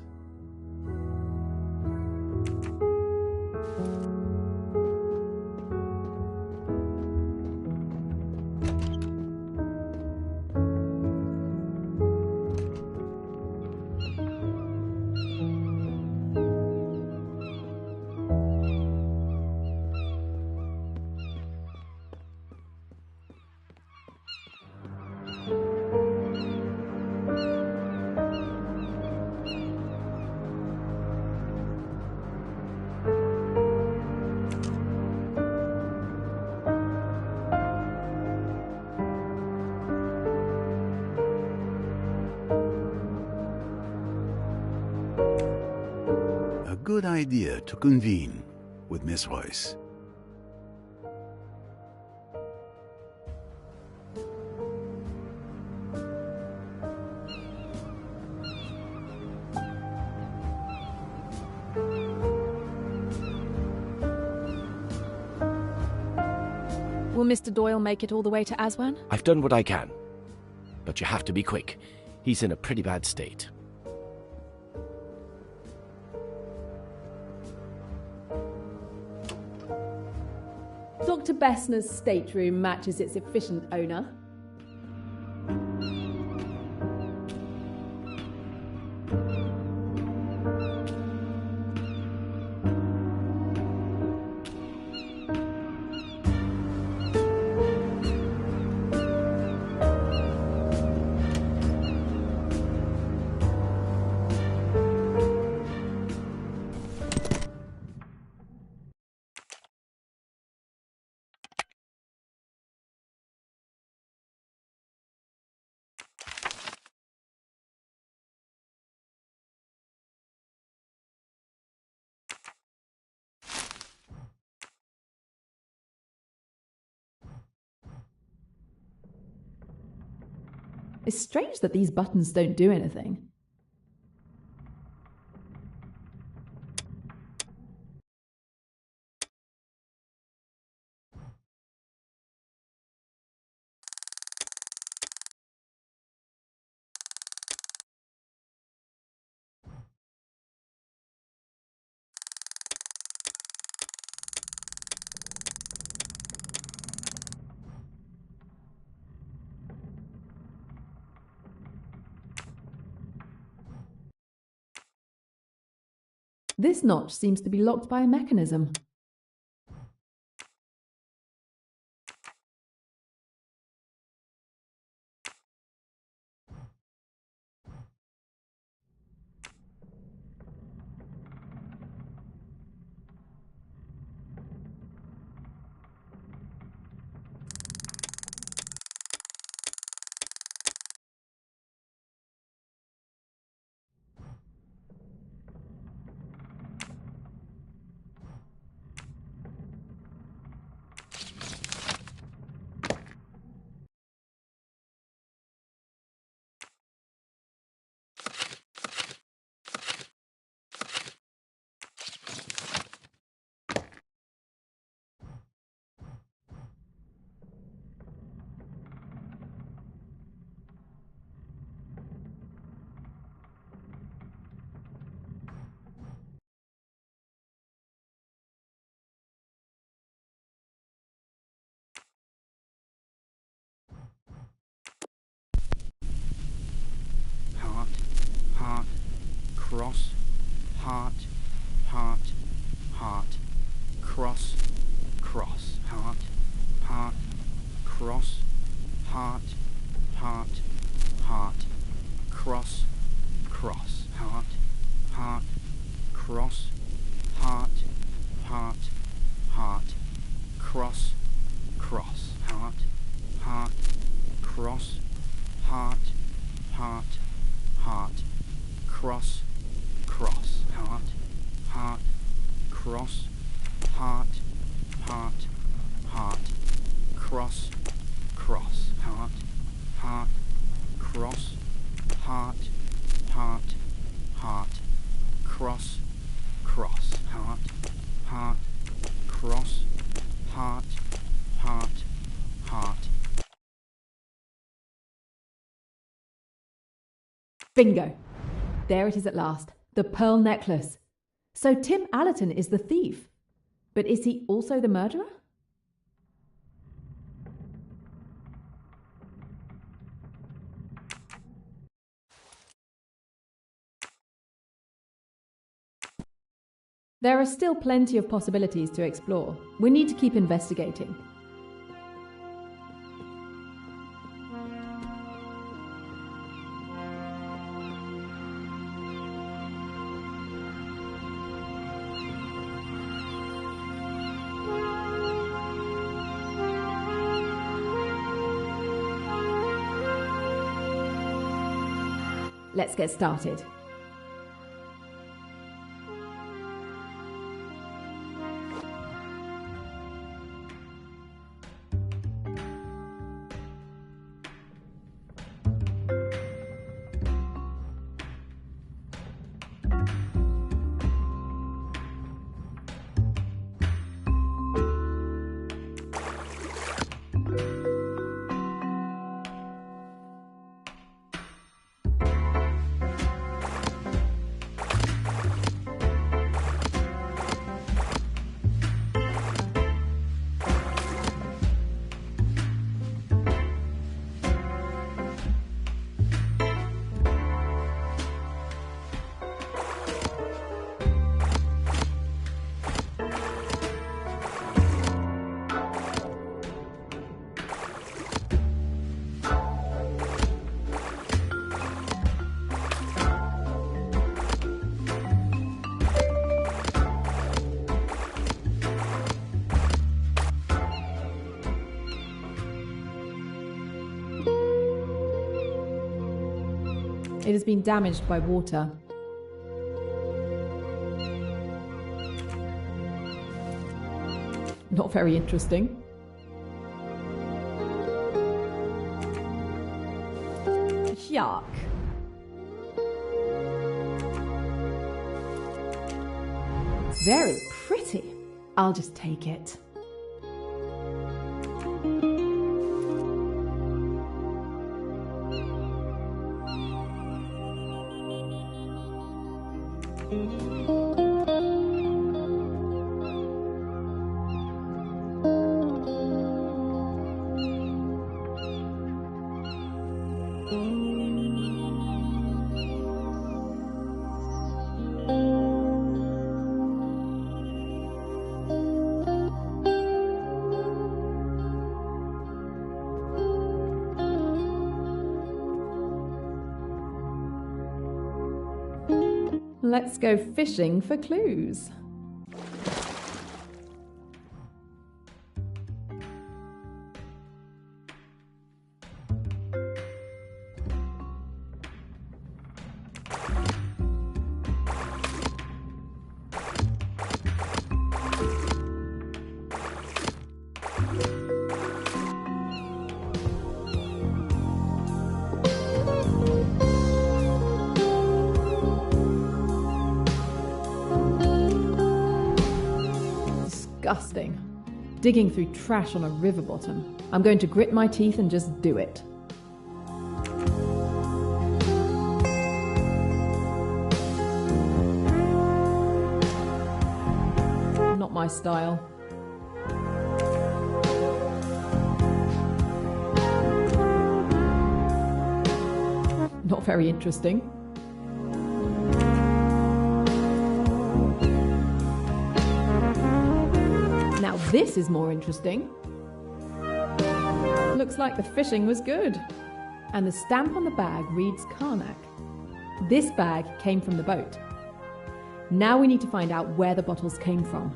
Good idea to convene with Miss Royce. Will Mr. Doyle make it all the way to Aswan? I've done what I can. But you have to be quick. He's in a pretty bad state. Dr. Bessner's stateroom matches its efficient owner. It's strange that these buttons don't do anything. This notch seems to be locked by a mechanism. Heart, cross, heart, heart, heart, cross, cross, heart, cross, heart, heart, cross, cross, heart, cross, heart, heart, cross, cross, heart, cross, heart, heart, cross, cross, heart, cross, heart, heart, cross, cross, heart, cross, heart, heart, heart, cross, cross, heart, heart, cross, heart, heart, heart. Bingo! There it is at last. The pearl necklace. So Tim Allerton is the thief. But is he also the murderer? There are still plenty of possibilities to explore. We need to keep investigating. Let's get started. It has been damaged by water. Not very interesting. Yuck. Very pretty. I'll just take it. Let's go fishing for clues. Disgusting. Digging through trash on a river bottom. I'm going to grit my teeth and just do it. Not my style. Not very interesting. This is more interesting. Looks like the fishing was good. And the stamp on the bag reads Karnak. This bag came from the boat. Now we need to find out where the bottles came from.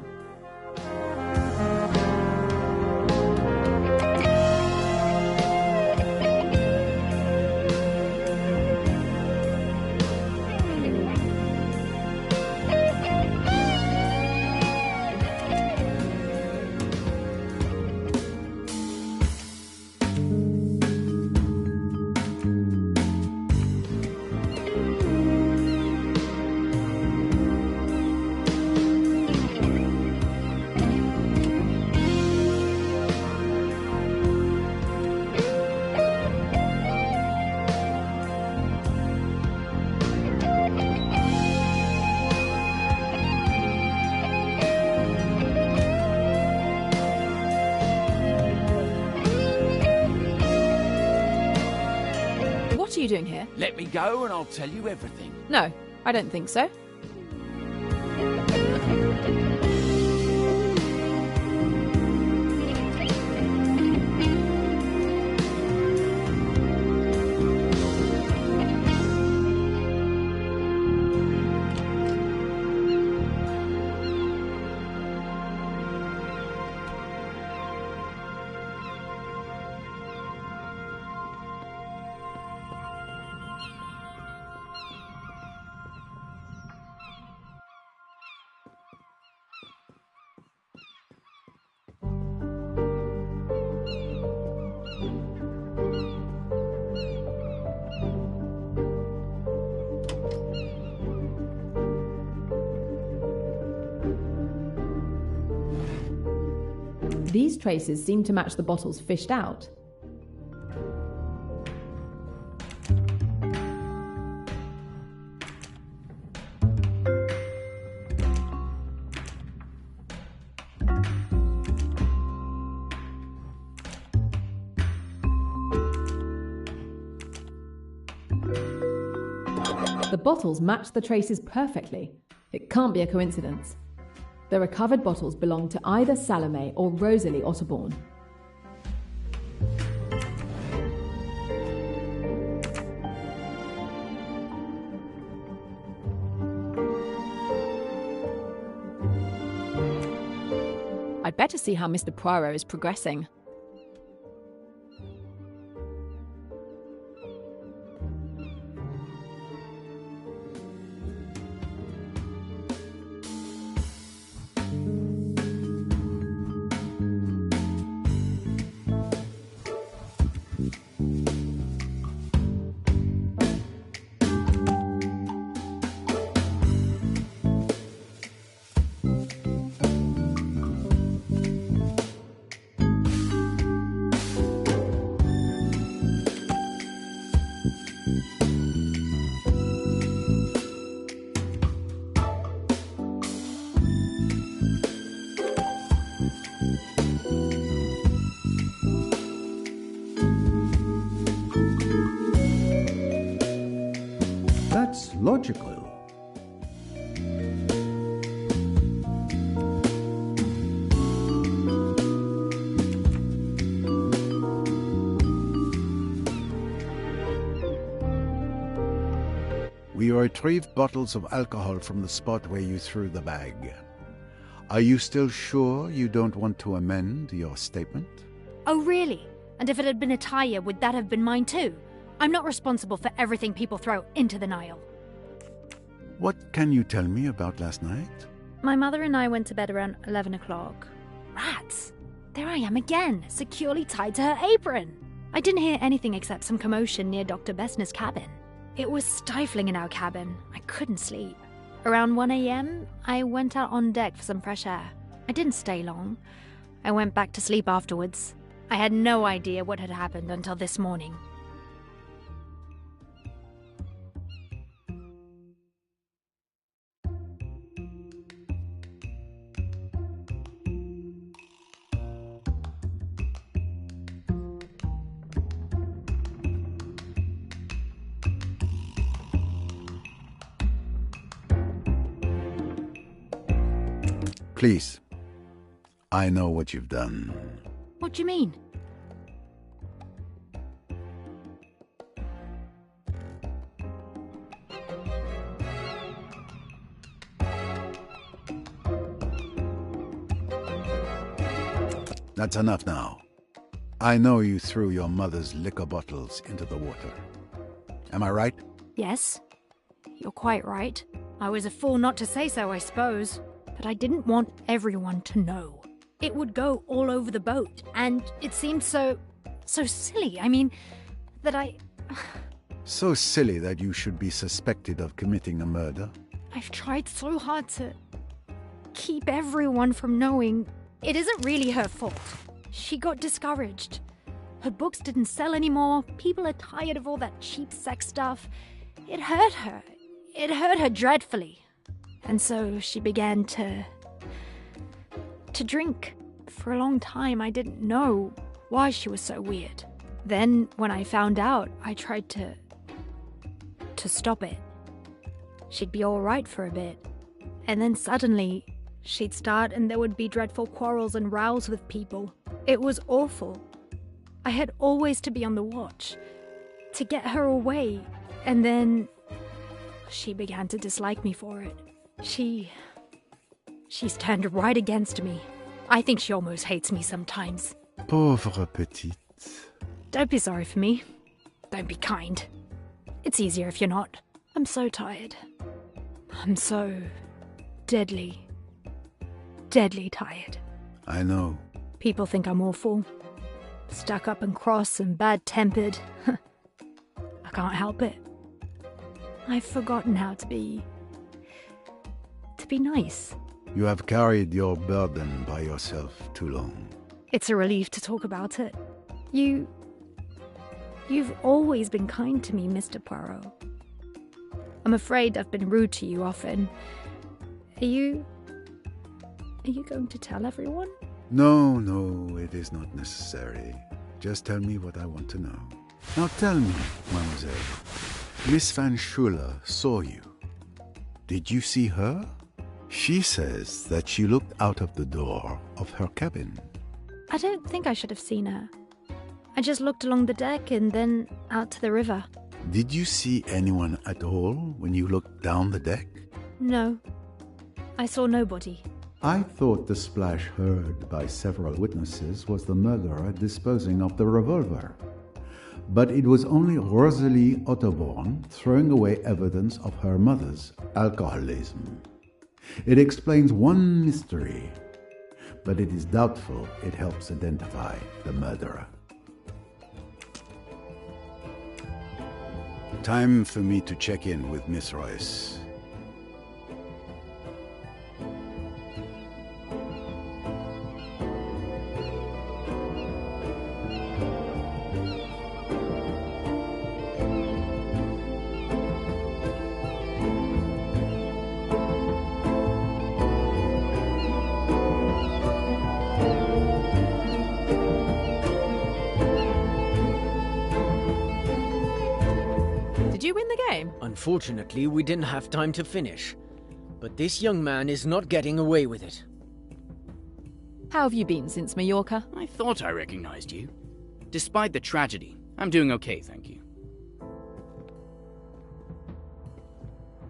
are you doing here? Let me go and I'll tell you everything. No, I don't think so. These traces seem to match the bottles fished out. The bottles match the traces perfectly. It can't be a coincidence. The recovered bottles belong to either Salome or Rosalie Otterbourne. I'd better see how Mr. Poirot is progressing. That's logical. We retrieved bottles of alcohol from the spot where you threw the bag. Are you still sure you don't want to amend your statement? Oh, really? And if it had been a tire, would that have been mine too? I'm not responsible for everything people throw into the Nile. What can you tell me about last night? My mother and I went to bed around 11 o'clock. Rats! There I am again, securely tied to her apron. I didn't hear anything except some commotion near Dr. Bessner's cabin. It was stifling in our cabin. I couldn't sleep. Around 1 a.m., I went out on deck for some fresh air. I didn't stay long. I went back to sleep afterwards. I had no idea what had happened until this morning. Please. I know what you've done. What do you mean? That's enough now. I know you threw your mother's liquor bottles into the water. Am I right? Yes. You're quite right. I was a fool not to say so, I suppose. But I didn't want everyone to know. It would go all over the boat, and it seemed so silly. I mean, that I... So silly that you should be suspected of committing a murder? I've tried so hard to keep everyone from knowing. It isn't really her fault. She got discouraged. Her books didn't sell anymore. People are tired of all that cheap sex stuff. It hurt her. It hurt her dreadfully. And so she began to drink. For a long time, I didn't know why she was so weird. Then, when I found out, I tried to to stop it. She'd be all right for a bit. And then suddenly, she'd start and there would be dreadful quarrels and rows with people. It was awful. I had always to be on the watch, to get her away. And then she began to dislike me for it. She's turned right against me. I think she almost hates me sometimes. Pauvre petite. Don't be sorry for me. Don't be kind. It's easier if you're not. I'm so tired. I'm so deadly tired. I know. People think I'm awful. Stuck up and cross and bad-tempered. I can't help it. I've forgotten how to be nice. You have carried your burden by yourself too long. It's a relief to talk about it. You've always been kind to me, Mr. Poirot. I'm afraid I've been rude to you often. Are you going to tell everyone? No, it is not necessary. Just tell me what I want to know. Now tell me, mademoiselle, Miss Van Schuler saw you. Did you see her? She says that she looked out of the door of her cabin. I don't think I should have seen her. I just looked along the deck and then out to the river. Did you see anyone at all when you looked down the deck? No. I saw nobody. I thought the splash heard by several witnesses was the murderer disposing of the revolver. But it was only Rosalie Otterborn throwing away evidence of her mother's alcoholism. It explains one mystery, but it is doubtful it helps identify the murderer. Time for me to check in with Miss Royce. Did you win the game? Unfortunately, we didn't have time to finish. But this young man is not getting away with it. How have you been since Mallorca? I thought I recognized you. Despite the tragedy, I'm doing okay, thank you.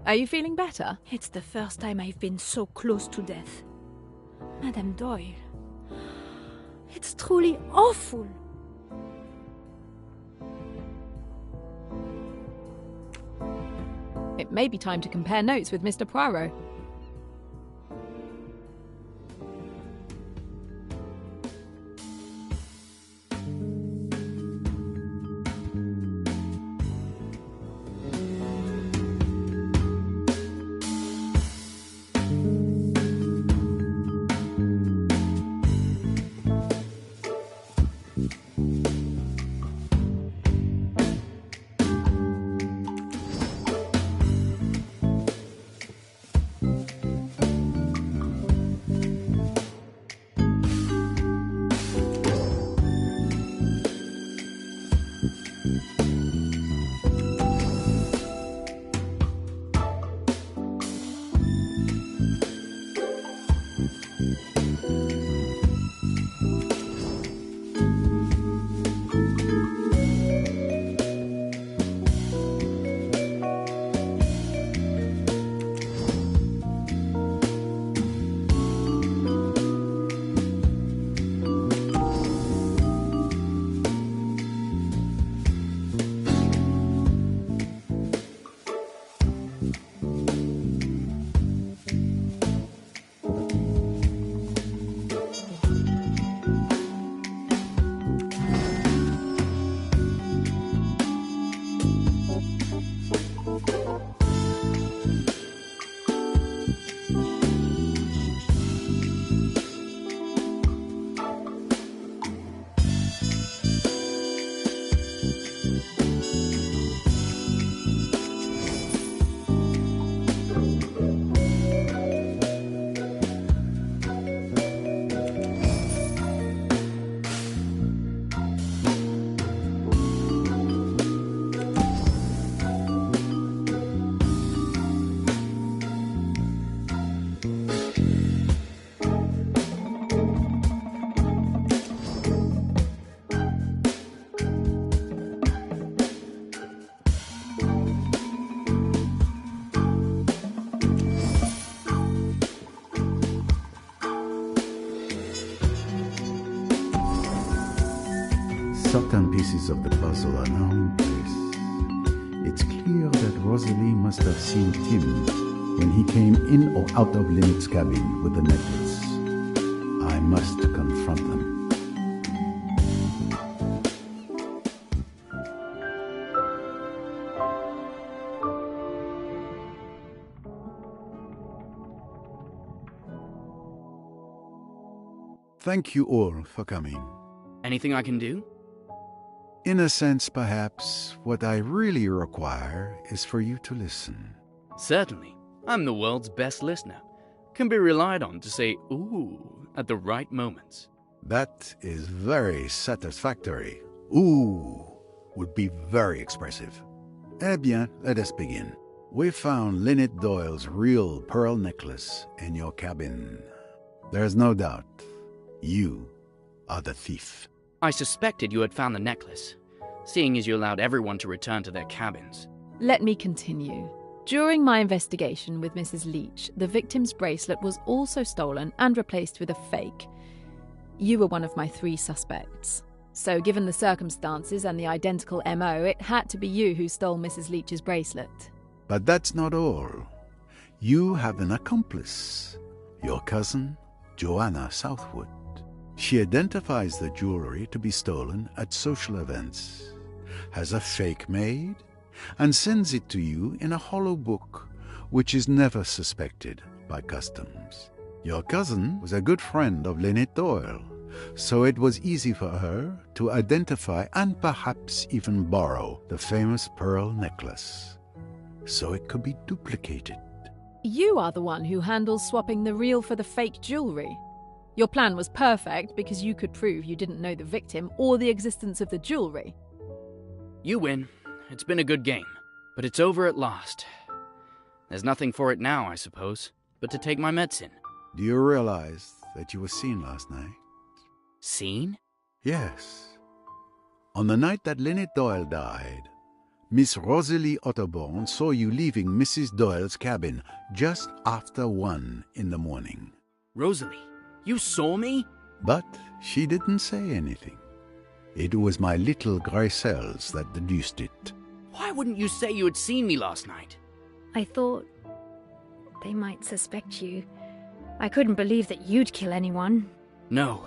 Are you feeling better? It's the first time I've been so close to death. Madame Doyle. It's truly awful. It may be time to compare notes with Mr. Poirot. certain pieces of the puzzle are now in place. It's clear that Rosalie must have seen Tim when he came in or out of Lynette's cabin with the necklace. I must confront them. Thank you all for coming. Anything I can do? In a sense, perhaps, what I really require is for you to listen. Certainly. I'm the world's best listener. Can be relied on to say ooh at the right moments. That is very satisfactory. Ooh would be very expressive. Eh bien, let us begin. We found Lynette Doyle's real pearl necklace in your cabin. There's no doubt. You are the thief. I suspected you had found the necklace, seeing as you allowed everyone to return to their cabins. Let me continue. During my investigation with Mrs. Leach, the victim's bracelet was also stolen and replaced with a fake. You were one of my 3 suspects. So given the circumstances and the identical MO, it had to be you who stole Mrs. Leach's bracelet. But that's not all. You have an accomplice, your cousin, Joanna Southwood. She identifies the jewelry to be stolen at social events, has a fake made, and sends it to you in a hollow book, which is never suspected by customs. Your cousin was a good friend of Lynette Doyle, so it was easy for her to identify and perhaps even borrow the famous pearl necklace, so it could be duplicated. You are the one who handles swapping the real for the fake jewelry. Your plan was perfect because you could prove you didn't know the victim or the existence of the jewelry. You win. It's been a good game, but it's over at last. There's nothing for it now, I suppose, but to take my medicine. Do you realize that you were seen last night? Seen? Yes. On the night that Lynette Doyle died, Miss Rosalie Otterborn saw you leaving Mrs. Doyle's cabin just after 1 in the morning. Rosalie, you saw me? But she didn't say anything. It was my little grey cells that deduced it. Why wouldn't you say you had seen me last night? I thought they might suspect you. I couldn't believe that you'd kill anyone. No,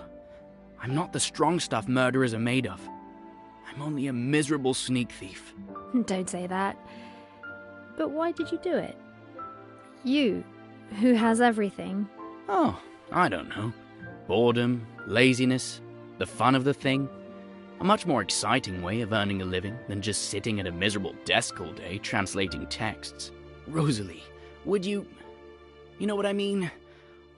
I'm not the strong stuff murderers are made of. I'm only a miserable sneak thief. Don't say that. But why did you do it? You, who has everything. Oh, I don't know. Boredom, laziness, the fun of the thing. A much more exciting way of earning a living than just sitting at a miserable desk all day translating texts. Rosalie, would you... You know what I mean?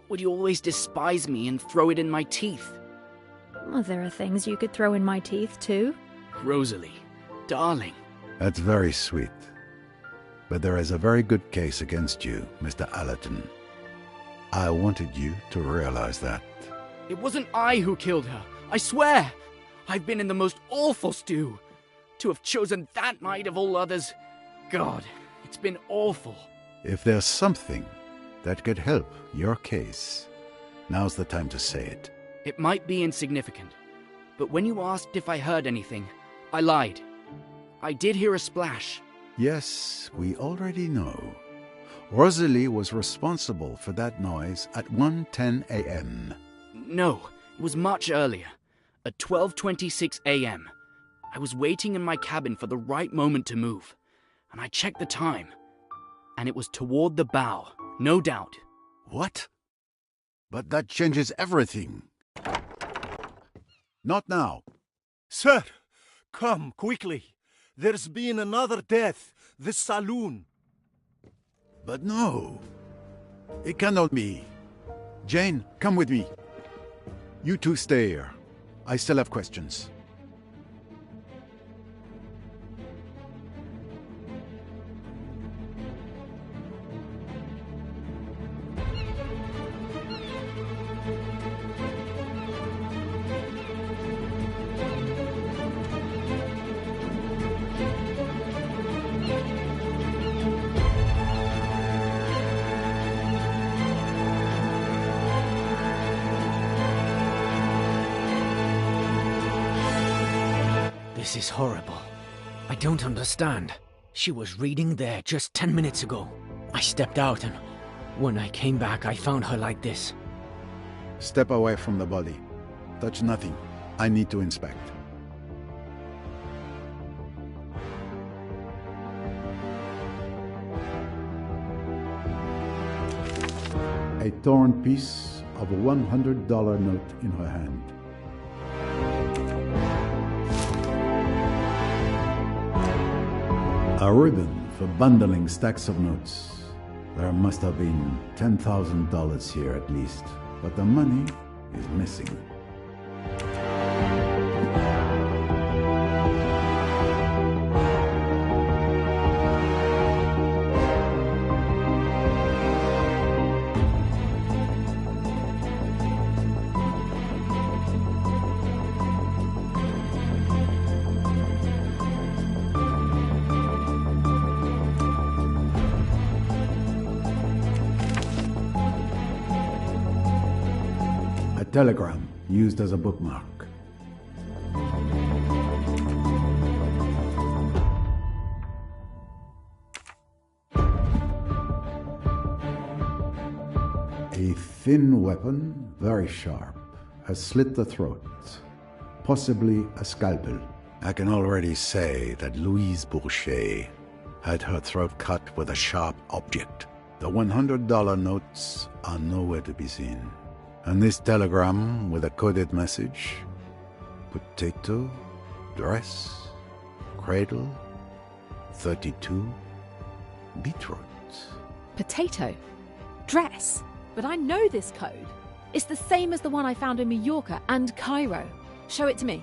Would you always despise me and throw it in my teeth? Well, there are things you could throw in my teeth, too. Rosalie, darling. That's very sweet. But there is a very good case against you, Mr. Allerton. I wanted you to realize that. It wasn't I who killed her, I swear! I've been in the most awful stew. To have chosen that night of all others... God, it's been awful. If there's something that could help your case, now's the time to say it. It might be insignificant, but when you asked if I heard anything, I lied. I did hear a splash. Yes, we already know. Rosalie was responsible for that noise at 1:10 a.m. No, it was much earlier. At 12:26 a.m. I was waiting in my cabin for the right moment to move, and I checked the time, and it was toward the bow, no doubt. What? But that changes everything. Not now. Sir, come quickly. There's been another death. The saloon. But no. It cannot be. Jane, come with me. You two stay here. I still have questions. This is horrible. I don't understand. She was reading there just 10 minutes ago. I stepped out and when I came back, I found her like this. Step away from the body. Touch nothing. I need to inspect. A torn piece of a $100 note in her hand. A ribbon for bundling stacks of notes. There must have been $10,000 here at least, but the money is missing. Telegram used as a bookmark. A thin weapon, very sharp, has slit the throat, possibly a scalpel. I can already say that Louise Bourget had her throat cut with a sharp object. The $100 notes are nowhere to be seen. And this telegram with a coded message: potato, dress, cradle, 32, beetroot. Potato? Dress? But I know this code. It's the same as the one I found in Mallorca and Cairo. Show it to me.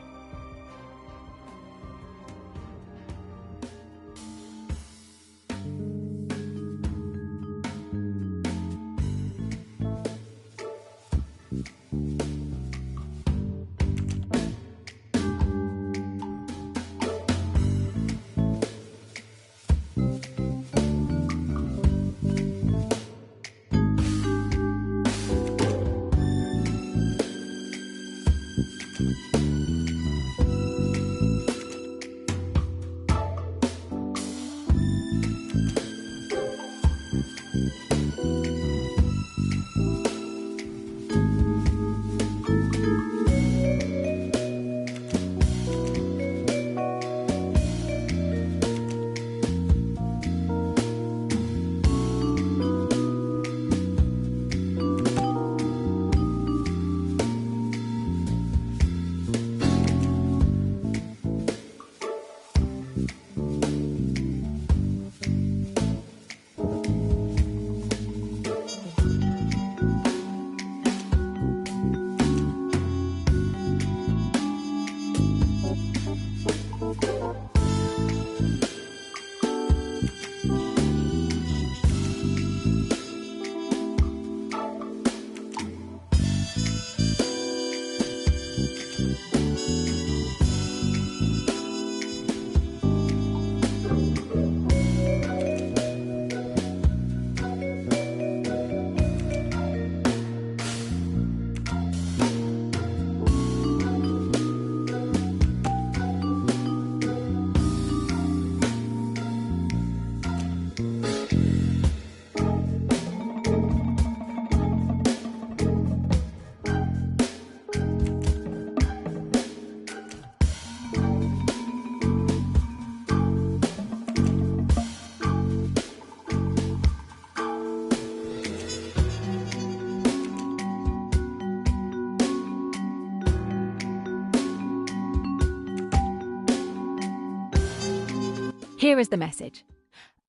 Here is the message.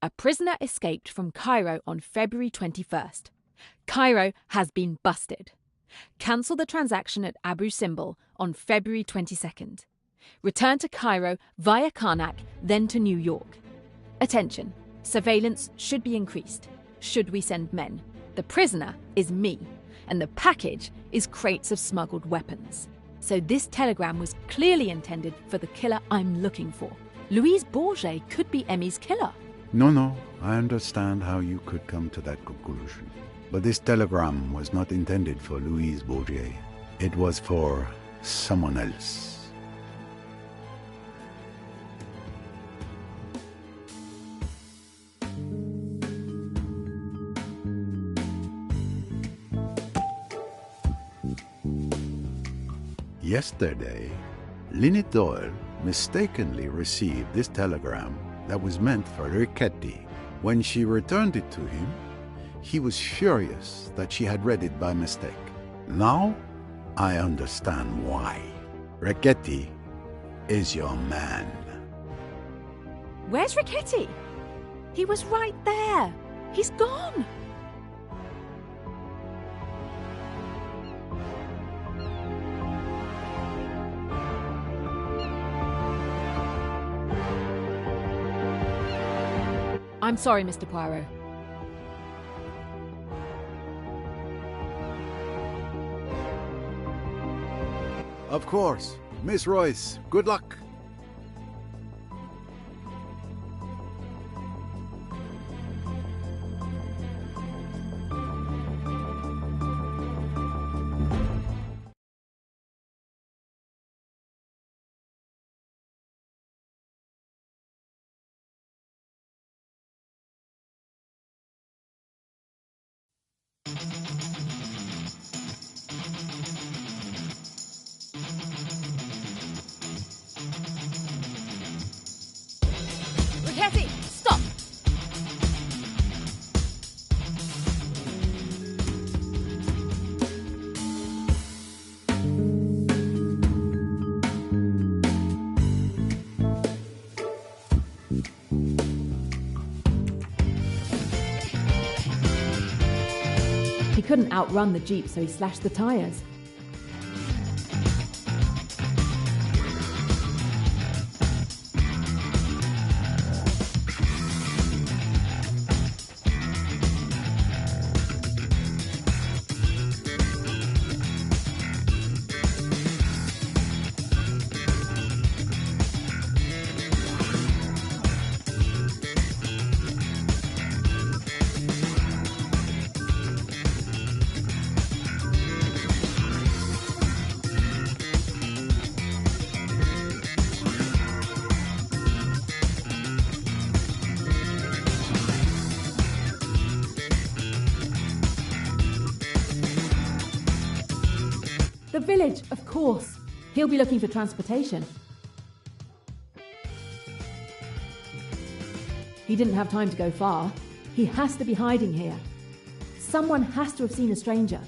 A prisoner escaped from Cairo on February 21st. Cairo has been busted. Cancel the transaction at Abu Simbel on February 22nd. Return to Cairo via Karnak, then to New York. Attention, surveillance should be increased. Should we send men? The prisoner is me, and the package is crates of smuggled weapons. So this telegram was clearly intended for the killer I'm looking for. Louise Bourget could be Emmy's killer. No, I understand how you could come to that conclusion. But this telegram was not intended for Louise Bourget. It was for someone else. Yesterday, Linnet Doyle mistakenly received this telegram that was meant for Riquetti. When she returned it to him, he was furious that she had read it by mistake. Now, I understand why. Riquetti is your man. Where's Riquetti? He was right there. He's gone. I'm sorry, Mr. Poirot. Of course. Miss Royce, good luck. Riquetti, stop! He couldn't outrun the jeep, so he slashed the tires. The village, of course. He'll be looking for transportation. He didn't have time to go far. He has to be hiding here. Someone has to have seen a stranger.